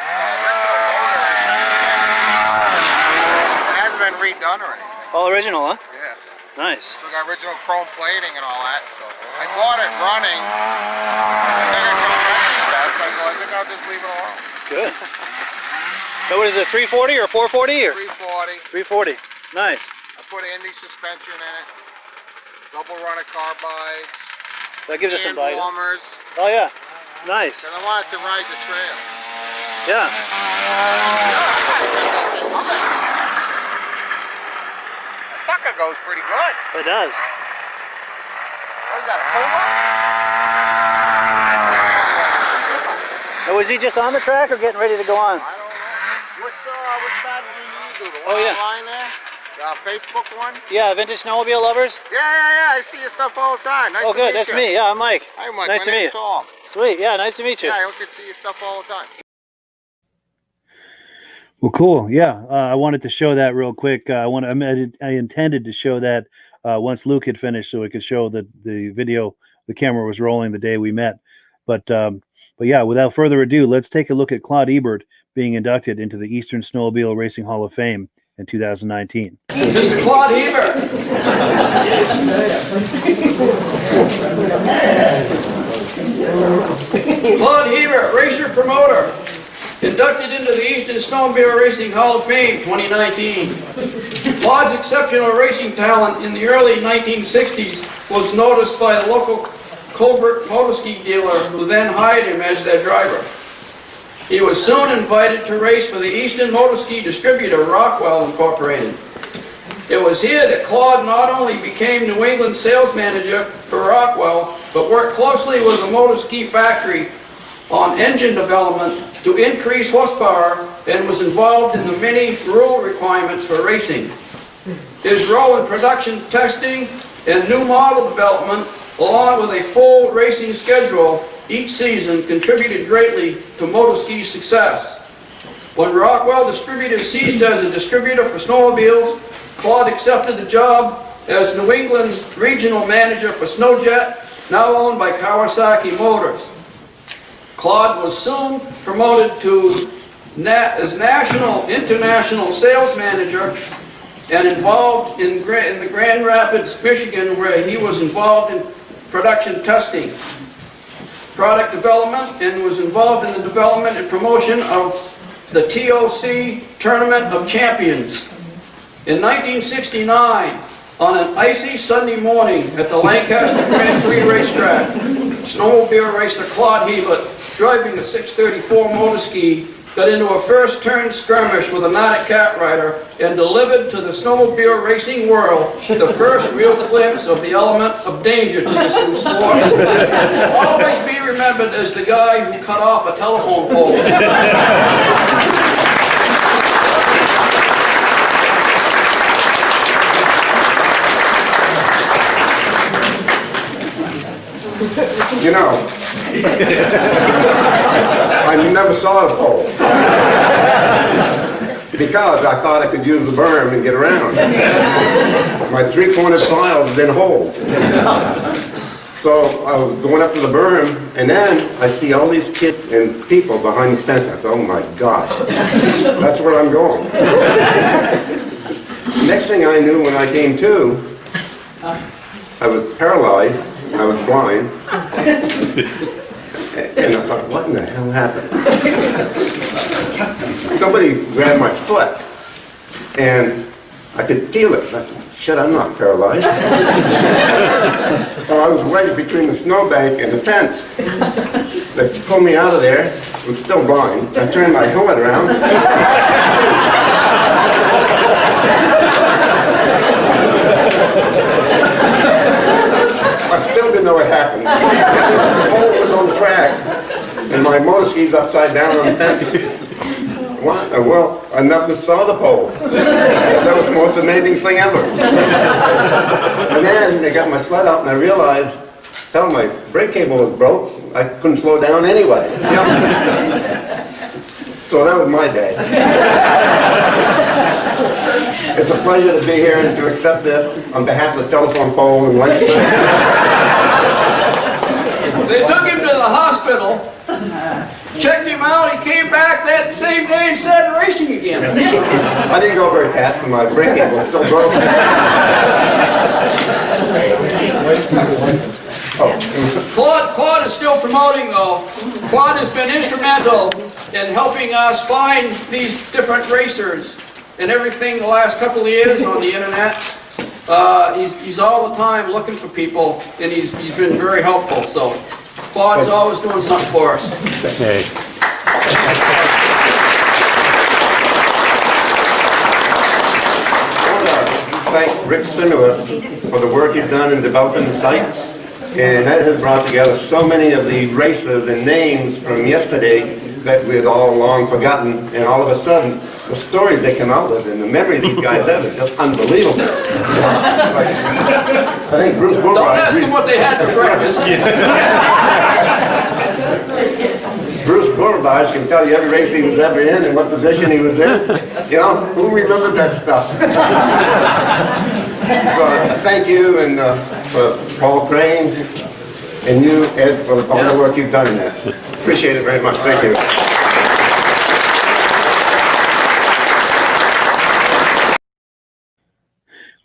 Speaker 7: It hasn't been redone or anything.
Speaker 4: All original, huh?
Speaker 7: Yeah.
Speaker 4: Nice.
Speaker 7: So got original chrome plating and all that. So I bought it running. I took it to a pressure test. I think I'll just leave it alone.
Speaker 4: Good. Now, what is it, 340 or 440? Or?
Speaker 7: 340.
Speaker 4: 340. Nice.
Speaker 7: I put Indy suspension in it. Double runner carbides.
Speaker 4: That gives us some bite.
Speaker 7: Warmers.
Speaker 4: Oh, yeah. Nice.
Speaker 7: And I wanted to ride the trail.
Speaker 4: Yeah.
Speaker 7: That sucker goes pretty good.
Speaker 4: It does.
Speaker 7: What is that, a Puma?
Speaker 4: Now, was he just on the track or getting ready to go on?
Speaker 7: I don't know. Which side do we need to do? The
Speaker 4: Oh,
Speaker 7: one
Speaker 4: yeah.
Speaker 7: online there? The Facebook one?
Speaker 4: Yeah, Vintage Snowmobile Lovers?
Speaker 7: Yeah. I see your stuff all the time. Nice
Speaker 4: Oh,
Speaker 7: to meet
Speaker 4: good. That's
Speaker 7: you.
Speaker 4: me. Yeah, I'm Mike.
Speaker 7: Hi, Mike.
Speaker 4: Nice to
Speaker 7: My
Speaker 4: meet
Speaker 7: name's
Speaker 4: you.
Speaker 7: Tom.
Speaker 4: Sweet. Yeah, nice to meet you.
Speaker 7: Yeah, I look and see your stuff all the time.
Speaker 1: Well, cool. Yeah, I wanted to show that real quick. I intended to show that once Luke had finished, so we could show the video. The camera was rolling the day we met. But yeah, without further ado, let's take a look at Claude Ebert being inducted into the Eastern Snowmobile Racing Hall of Fame in 2019.
Speaker 8: Mr. Claude Ebert. Claude Ebert, racer promoter, inducted into the Eastern Snowmobile Racing Hall of Fame 2019. Claude's exceptional racing talent in the early 1960s was noticed by a local Colbert motorski dealer who then hired him as their driver. He was soon invited to race for the Eastern Motorski distributor Rockwell Incorporated. It was here that Claude not only became New England sales manager for Rockwell, but worked closely with the motorski factory on engine development to increase horsepower and was involved in the many rule requirements for racing. His role in production testing and new model development, along with a full racing schedule each season, contributed greatly to motorski's success. When Rockwell Distributors ceased as a distributor for snowmobiles, Claude accepted the job as New England regional manager for Snowjet, now owned by Kawasaki Motors. Claude was soon promoted to as national international sales manager and involved in the Grand Rapids, Michigan, where he was involved in production testing, product development, and was involved in the development and promotion of the TOC Tournament of Champions. In 1969, on an icy Sunday morning at the Lancaster Grand Prix racetrack, snowmobile racer Claude Ebert, driving a 634 motorski, got into a first turn skirmish with a Nordic cat rider and delivered to the snowmobile racing world the first real glimpse of the element of danger to this new sport. Will always be remembered as the guy who cut off a telephone pole.
Speaker 9: You know, I never saw a pole because I thought I could use the berm and get around. My three-cornered piles didn't hold. So I was going up to the berm, and then I see all these kids and people behind the fence. I thought, oh my gosh, that's where I'm going. Next thing I knew, when I came to, I was paralyzed. I was blind, and I thought, what in the hell happened? Somebody grabbed my foot, and I could feel it. I thought, shit, I'm not paralyzed. So I was right between the snowbank and the fence. They pulled me out of there. I'm still blind. I turned my helmet around. I still didn't know what happened. The pole was on the track, and my motor ski's upside down on the fence. What? Well, I never saw the pole. That was the most amazing thing ever. And then they got my sled out, and I realized, hell, my brake cable was broke. I couldn't slow down anyway. So that was my day. It's a pleasure to be here and to accept this on behalf of the telephone pole and light.
Speaker 8: They took him to the hospital, checked him out, he came back that same day and started racing again.
Speaker 9: I didn't go very fast, but my brake cable was still broken.
Speaker 8: Claude is still promoting though. Claude has been instrumental in helping us find these different racers and everything the last couple of years on the internet. He's all the time looking for people, and he's been very helpful. So Claude's always doing something for us.
Speaker 1: Hey.
Speaker 9: I want to thank Rick Simulus for the work he's done in developing the site. And that has brought together so many of the races and names from yesterday that we had all long forgotten. And all of a sudden, the stories they come out with and the memory these guys have is just unbelievable. I think Bruce Boulevard.
Speaker 8: Don't ask them what they had for breakfast.
Speaker 9: Bruce Boulevard can tell you every race he was ever in and what position he was in. You know, who remembers that stuff? Thank you, and for Paul Crane, and you, Ed, for all the work you've done in that. Appreciate it very much. Thank you.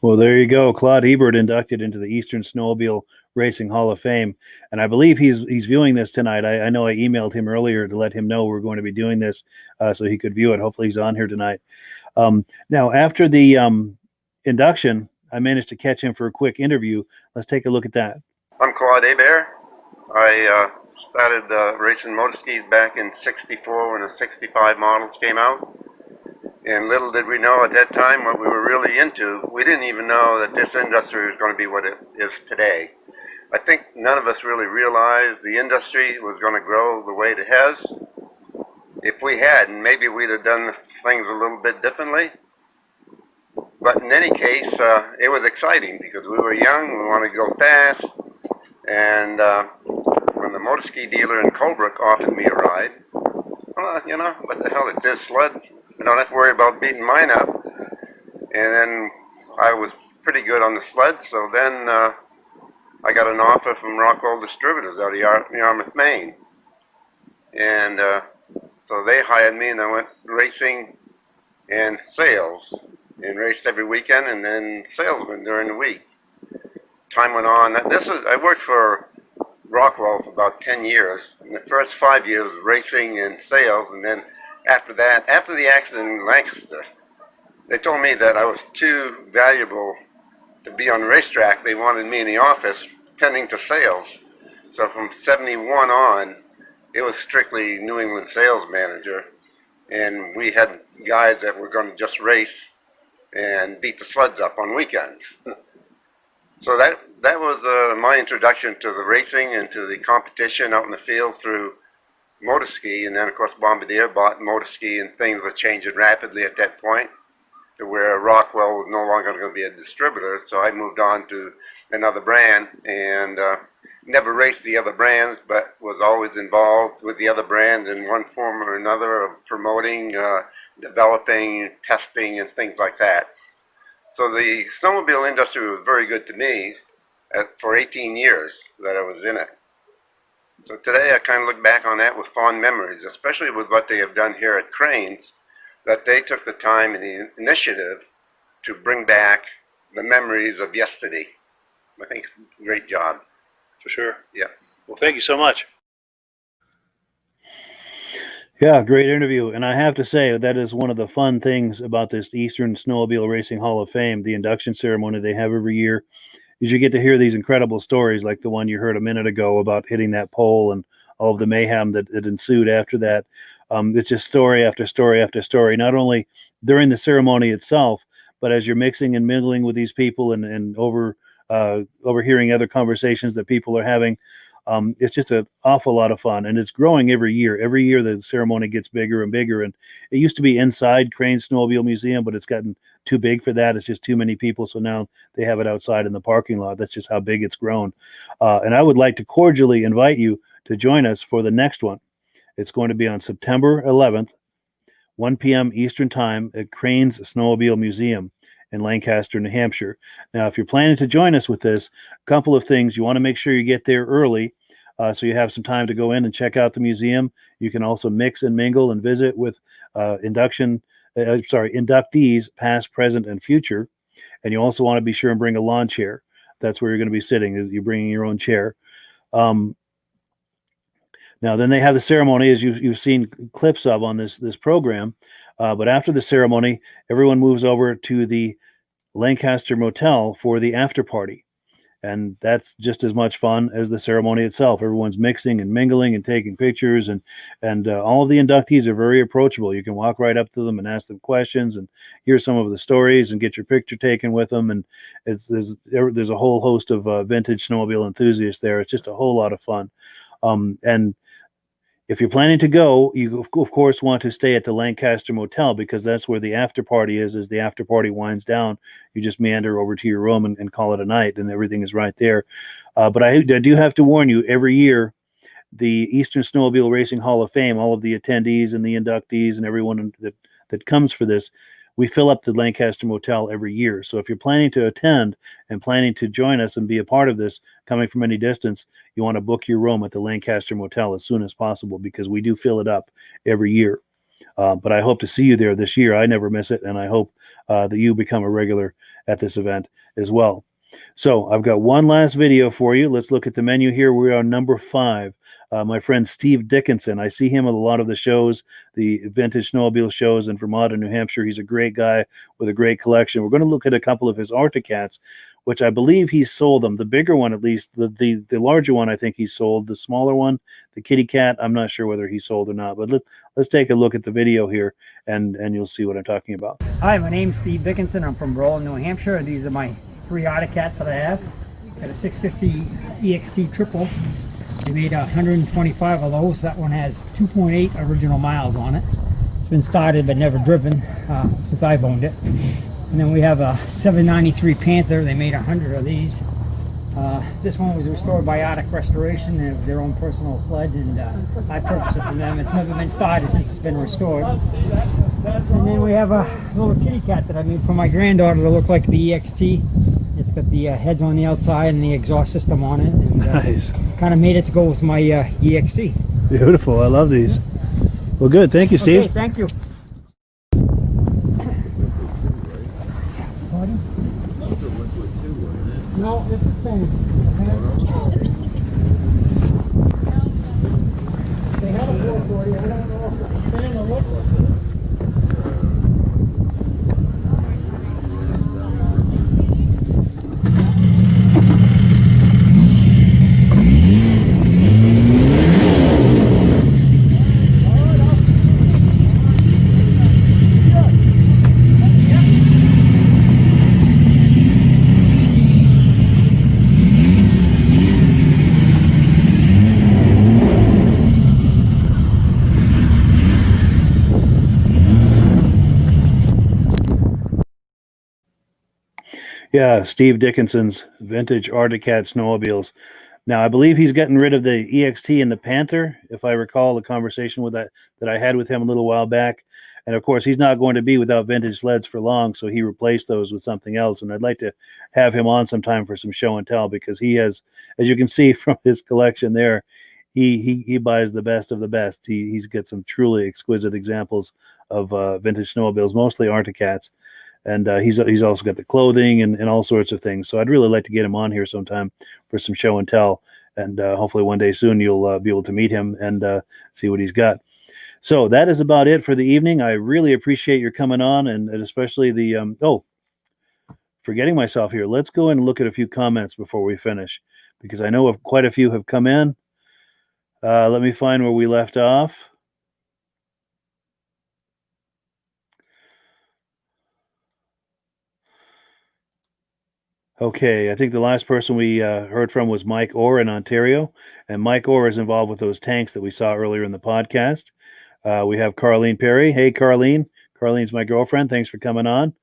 Speaker 1: Well, there you go. Claude Ebert inducted into the Eastern Snowmobile Racing Hall of Fame. And I believe he's viewing this tonight. I know I emailed him earlier to let him know we're going to be doing this so he could view it. Hopefully he's on here tonight. Now, after the induction, I managed to catch him for a quick interview. Let's take a look at that.
Speaker 9: I'm Claude Hebert. I started racing motor skis back in '64 when the '65 models came out. And little did we know at that time what we were really into. We didn't even know that this industry was going to be what it is today. I think none of us really realized the industry was going to grow the way it has. If we hadn't, maybe we'd have done things a little bit differently. But in any case, it was exciting because we were young, we wanted to go fast, and when the motor ski dealer in Colebrook offered me a ride, well, you know, what the hell, it's his sled. I don't have to worry about beating mine up. And then I was pretty good on the sled, so then I got an offer from Rockwell Distributors out of Yarmouth, Maine. And so they hired me, and I went racing and sales, and raced every weekend, and then salesman during the week. Time went on. I worked for Rockwell for about 10 years. In the first 5 years, racing and sales, and then after that, after the accident in Lancaster, they told me that I was too valuable to be on the racetrack. They wanted me in the office tending to sales. So from '71 on, it was strictly New England sales manager. and we had guys that were going to just race and beat the sleds up on weekends. So that was my introduction to the racing and to the competition out in the field through motor ski. And then, of course, Bombardier bought motor ski, and things were changing rapidly at that point to where Rockwell was no longer going to be a distributor. So I moved on to another brand and never raced the other brands, but was always involved with the other brands in one form or another of promoting, developing, testing, and things like that. So the snowmobile industry was very good to me for 18 years that I was in it. So today I kind of look back on that with fond memories, especially with what they have done here at Cranes, that they took the time and the initiative to bring back the memories of yesterday. I think it's a great job.
Speaker 1: For sure.
Speaker 9: Yeah.
Speaker 1: Well, thank you so much. Yeah, great interview. And I have to say, that is one of the fun things about this Eastern Snowmobile Racing Hall of Fame, the induction ceremony they have every year, is you get to hear these incredible stories like the one you heard a minute ago about hitting that pole and all of the mayhem that ensued after that. It's just story after story after story, not only during the ceremony itself, but as you're mixing and mingling with these people and overhearing other conversations that people are having. It's just an awful lot of fun, and it's growing every year. Every year the ceremony gets bigger and bigger, and it used to be inside Crane Snowmobile Museum, but it's gotten too big for that. It's just too many people, so now they have it outside in the parking lot. That's just how big it's grown. And I would like to cordially invite you to join us for the next one. It's going to be on September 11th, 1 p.m. Eastern Time at Crane's Snowmobile Museum in Lancaster, New Hampshire. Now, if you're planning to join us with this, a couple of things. You want to make sure you get there early so you have some time to go in and check out the museum. You can also mix and mingle and visit with inductees, past, present, and future. And you also want to be sure and bring a lawn chair. That's where you're going to be sitting, is you're bringing your own chair. Now, then they have the ceremony, as you've seen clips of on this program. But after the ceremony, everyone moves over to the Lancaster Motel for the after party. And that's just as much fun as the ceremony itself. Everyone's mixing and mingling and taking pictures, and all of the inductees are very approachable. You can walk right up to them and ask them questions and hear some of the stories and get your picture taken with them. And there's a whole host of vintage snowmobile enthusiasts there. It's just a whole lot of fun. And if you're planning to go, you of course want to stay at the Lancaster Motel, because that's where the after party is. As the after party winds down, you just meander over to your room and call it a night, and everything is right there. But I do have to warn you, every year, the Eastern Snowmobile Racing Hall of Fame, all of the attendees and the inductees and everyone that comes for this, we fill up the Lancaster Motel every year. So if you're planning to attend and planning to join us and be a part of this, coming from any distance, you want to book your room at the Lancaster Motel as soon as possible, because we do fill it up every year. But I hope to see you there this year. I never miss it, and I hope that you become a regular at this event as well. So I've got one last video for you. Let's look at the menu here. We're on number 5. My friend Steve Dickinson. I see him at a lot of the shows, the vintage snowmobile shows in Vermont and New Hampshire. He's a great guy with a great collection. We're going to look at a couple of his Articats, which I believe he's sold them. The bigger one, at least. The larger one, I think he sold. The smaller one, the Kitty Cat, I'm not sure whether he sold or not. But let's take a look at the video here, and you'll see what I'm talking about.
Speaker 10: Hi, my name's Steve Dickinson. I'm from Roland, New Hampshire. These are my 3 Articats that I have. Got a 650 EXT triple. They made 125 of those. That one has 2.8 original miles on it. It's been started but never driven since I've owned it. And then we have a 793 Panther. They made 100 of these. This one was restored by Arctic Restoration. They have their own personal sled, and I purchased it from them. It's never been started since it's been restored. And then we have a little kitty cat that I made for my granddaughter to look like the EXT. It's got the heads on the outside and the exhaust system on it. And,
Speaker 1: nice.
Speaker 10: Kind of made it to go with my EXT.
Speaker 1: Beautiful. I love these. Well, good. Thank you, Steve.
Speaker 10: Okay, thank you. No, it's the same. They have a 440. I don't know if it's same or look like it.
Speaker 1: Yeah, Steve Dickinson's vintage Arctic Cat snowmobiles. Now, I believe he's getting rid of the EXT and the Panther, if I recall the conversation with that I had with him a little while back. And of course, he's not going to be without vintage sleds for long, so he replaced those with something else. And I'd like to have him on sometime for some show and tell, because he has, as you can see from his collection there, he buys the best of the best. He's got some truly exquisite examples of vintage snowmobiles, mostly Arctic Cats. And he's also got the clothing and all sorts of things. So I'd really like to get him on here sometime for some show and tell. And hopefully one day soon you'll be able to meet him and see what he's got. So that is about it for the evening. I really appreciate your coming on, and especially the forgetting myself here. Let's go in and look at a few comments before we finish, because I know quite a few have come in. Let me find where we left off. Okay, I think the last person we heard from was Mike Orr in Ontario, and Mike Orr is involved with those tanks that we saw earlier in the podcast. We have Carlene Perry. Hey, Carlene. Carlene's my girlfriend. Thanks for coming on.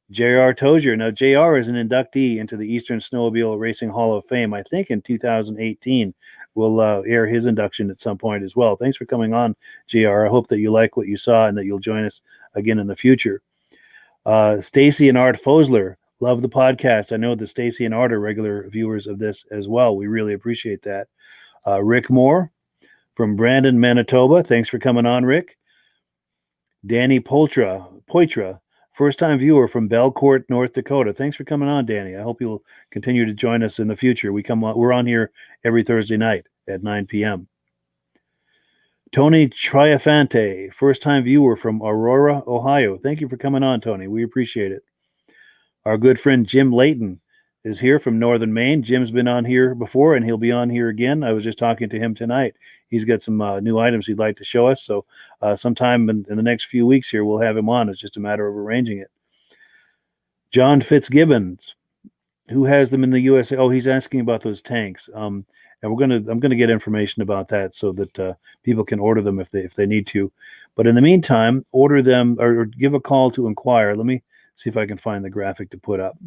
Speaker 1: J.R. Tozier. Now, J.R. is an inductee into the Eastern Snowmobile Racing Hall of Fame. I think in 2018 we'll air his induction at some point as well. Thanks for coming on, J.R. I hope that you like what you saw and that you'll join us again in the future. Stacy and Art Fosler. Love the podcast. I know that Stacy and Art are regular viewers of this as well. We really appreciate that. Rick Moore from Brandon, Manitoba. Thanks for coming on, Rick. Danny Poitra, first-time viewer from Belcourt, North Dakota. Thanks for coming on, Danny. I hope you'll continue to join us in the future. We're on here every Thursday night at 9 p.m. Tony Triafante, first-time viewer from Aurora, Ohio. Thank you for coming on, Tony. We appreciate it. Our good friend Jim Layton is here from Northern Maine. Jim's been on here before, and he'll be on here again. I was just talking to him tonight. He's got some new items he'd like to show us. So sometime in the next few weeks here, we'll have him on. It's just a matter of arranging it. John Fitzgibbons, who has them in the USA? Oh, he's asking about those tanks. And I'm gonna get information about that so that people can order them if they need to. But in the meantime, order them or give a call to inquire. Let me see if I can find the graphic to put up.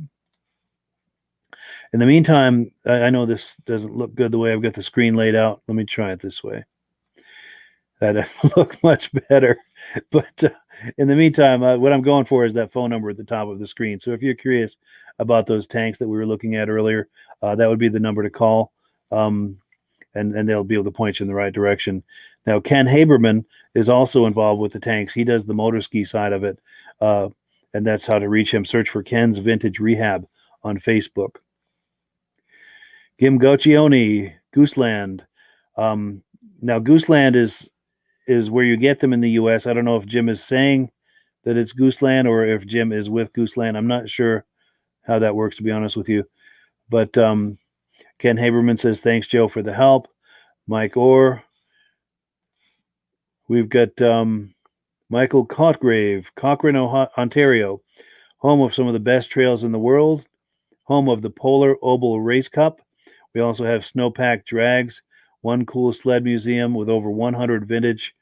Speaker 1: In the meantime, I know this doesn't look good the way I've got the screen laid out. Let me try it this way. That look much better. But in the meantime, what I'm going for is that phone number at the top of the screen. So if you're curious about those tanks that we were looking at earlier, that would be the number to call. And they'll be able to point you in the right direction. Now, Ken Haberman is also involved with the tanks. He does the motor ski side of it. And that's how to reach him. Search for Ken's Vintage Rehab on Facebook. Gim Goccione, Gooseland. Now, Gooseland is where you get them in the U.S. I don't know if Jim is saying that it's Gooseland or if Jim is with Gooseland. I'm not sure how that works, to be honest with you. But Ken Haberman says, thanks, Joe, for the help. Mike Orr. We've got Michael Cotgrave, Cochrane, Ontario, home of some of the best trails in the world, home of the Polar Oval Race Cup. We also have snowpack drags, one cool sled museum with over 100 vintage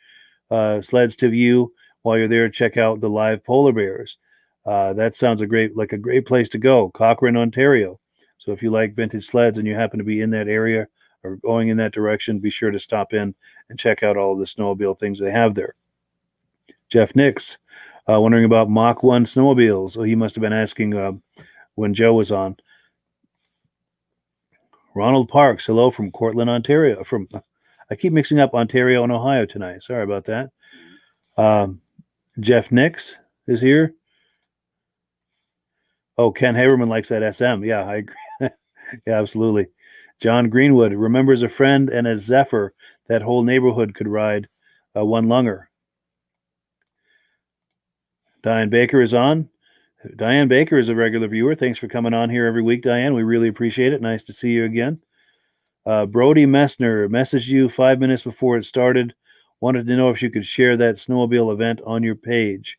Speaker 1: sleds to view. While you're there, check out the live polar bears. That sounds like a great place to go, Cochrane, Ontario. So if you like vintage sleds and you happen to be in that area or going in that direction, be sure to stop in and check out all of the snowmobile things they have there. Jeff Nix, wondering about Mach 1 snowmobiles. Oh, he must have been asking when Joe was on. Ronald Parks, hello from Cortland, Ontario. I keep mixing up Ontario and Ohio tonight. Sorry about that. Jeff Nix is here. Oh, Ken Haberman likes that SM. Yeah, I agree. Yeah, absolutely. John Greenwood remembers a friend and a Zephyr that whole neighborhood could ride one lunger. Diane Baker is on. Diane Baker is a regular viewer. Thanks for coming on here every week, Diane. We really appreciate it. Nice to see you again. Brody Messner messaged you 5 minutes before it started. Wanted to know if you could share that snowmobile event on your page.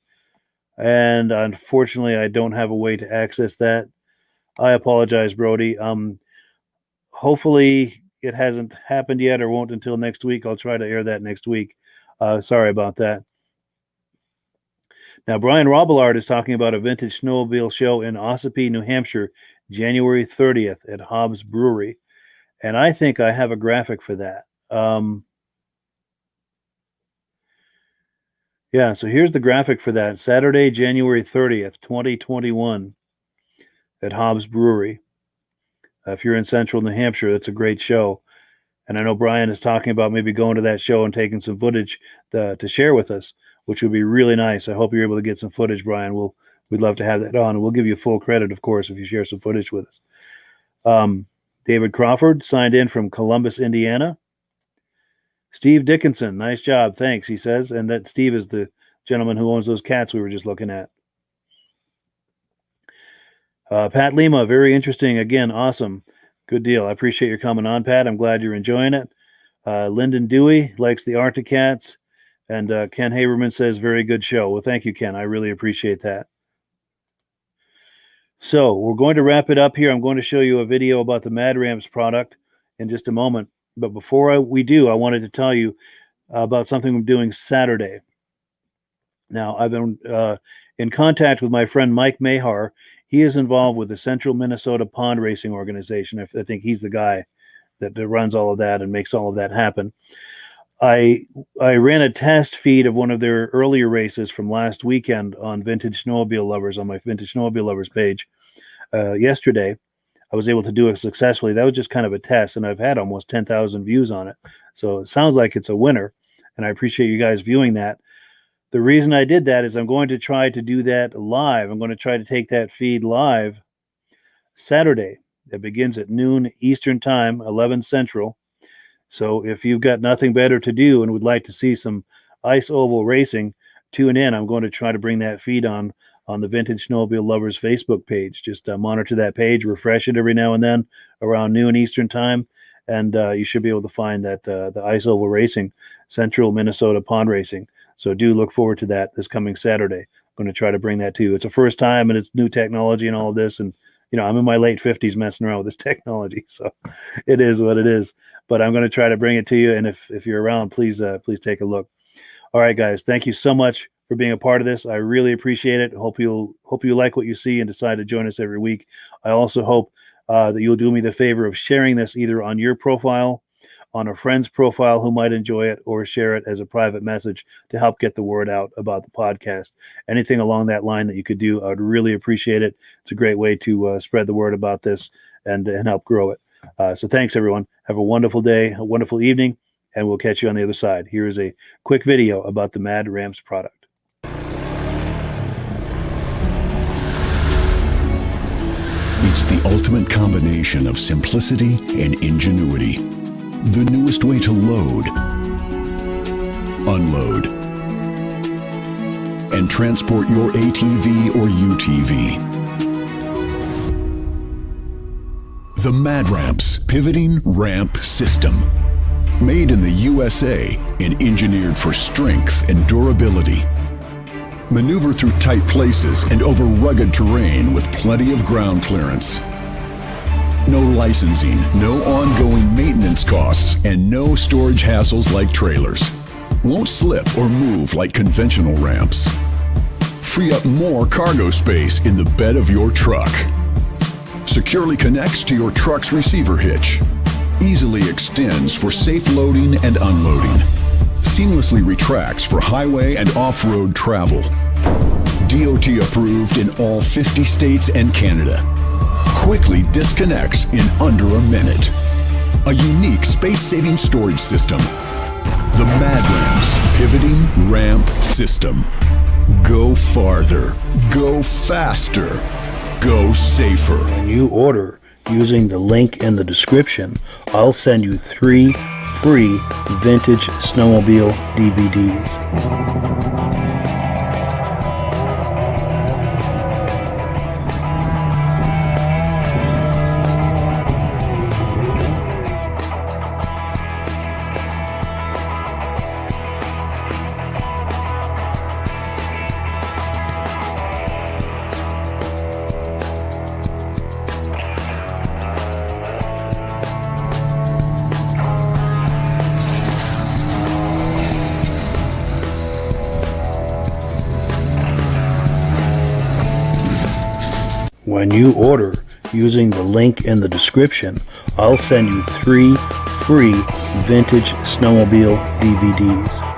Speaker 1: And unfortunately, I don't have a way to access that. I apologize, Brody. Hopefully it hasn't happened yet or won't until next week. I'll try to air that next week. Sorry about that. Now, Brian Robillard is talking about a vintage snowmobile show in Ossipee, New Hampshire, January 30th at Hobbs Brewery. And I think I have a graphic for that. Yeah, so here's the graphic for that. Saturday, January 30th, 2021 at Hobbs Brewery. If you're in central New Hampshire, that's a great show. And I know Brian is talking about maybe going to that show and taking some footage to share with us, which would be really nice. I hope you're able to get some footage, Brian. We'd love to have that on. We'll give you full credit, of course, if you share some footage with us. David Crawford signed in from Columbus, Indiana. Steve Dickinson, nice job. Thanks, he says. And that Steve is the gentleman who owns those cats we were just looking at. Pat Lima, very interesting. Again, awesome. Good deal. I appreciate your coming on, Pat. I'm glad you're enjoying it. Lyndon Dewey likes the Arctic Cats. And Ken Haberman says, very good show. Well, thank you, Ken. I really appreciate that. So we're going to wrap it up here. I'm going to show you a video about the Mad Ramps product in just a moment. But before we do, I wanted to tell you about something I'm doing Saturday. Now, I've been in contact with my friend Mike Mahar. He is involved with the Central Minnesota Pond Racing Organization. I think he's the guy that runs all of that and makes all of that happen. I ran a test feed of one of their earlier races from last weekend on Vintage Snowmobile Lovers, on my Vintage Snowmobile Lovers page yesterday. I was able to do it successfully. That was just kind of a test, and I've had almost 10,000 views on it. So it sounds like it's a winner, and I appreciate you guys viewing that. The reason I did that is I'm going to try to do that live. I'm going to try to take that feed live Saturday. It begins at noon Eastern Time, 11 Central. So if you've got nothing better to do and would like to see some ice oval racing, tune in. I'm going to try to bring that feed on the Vintage Snowmobile Lovers Facebook page. Just monitor that page, refresh it every now and then around noon Eastern Time, and you should be able to find that the ice oval racing, Central Minnesota Pond Racing. So do look forward to that this coming Saturday. I'm going to try to bring that to you. It's a first time, and it's new technology and all of this, and I'm in my late 50s messing around with this technology, so it is what it is. But I'm going to try to bring it to you, and if you're around, please take a look. All right, guys, thank you so much for being a part of this. I really appreciate it. Hope you like what you see and decide to join us every week. I also hope that you'll do me the favor of sharing this either on your profile, on a friend's profile who might enjoy it, or share it as a private message to help get the word out about the podcast. Anything along that line that you could do, I would really appreciate it. It's a great way to spread the word about this and help grow it. So thanks, everyone. Have a wonderful day, a wonderful evening, and we'll catch you on the other side. Here is a quick video about the Mad Ramps product.
Speaker 11: It's the ultimate combination of simplicity and ingenuity. The newest way to load, unload, and transport your ATV or UTV. The Mad Ramps Pivoting Ramp System. Made in the USA and engineered for strength and durability. Maneuver through tight places and over rugged terrain with plenty of ground clearance. No licensing, no ongoing maintenance costs, and no storage hassles like trailers. Won't slip or move like conventional ramps. Free up more cargo space in the bed of your truck. Securely connects to your truck's receiver hitch. Easily extends for safe loading and unloading. Seamlessly retracts for highway and off-road travel. DOT approved in all 50 states and Canada. Quickly disconnects in under a minute. A unique space-saving storage system. The Mad Ramps Pivoting Ramp System. Go farther. Go faster. Go safer.
Speaker 1: When you order using the link in the description, I'll send you 3 free Vintage Snowmobile DVDs. When you order using the link in the description, I'll send you 3 free Vintage Snowmobile DVDs.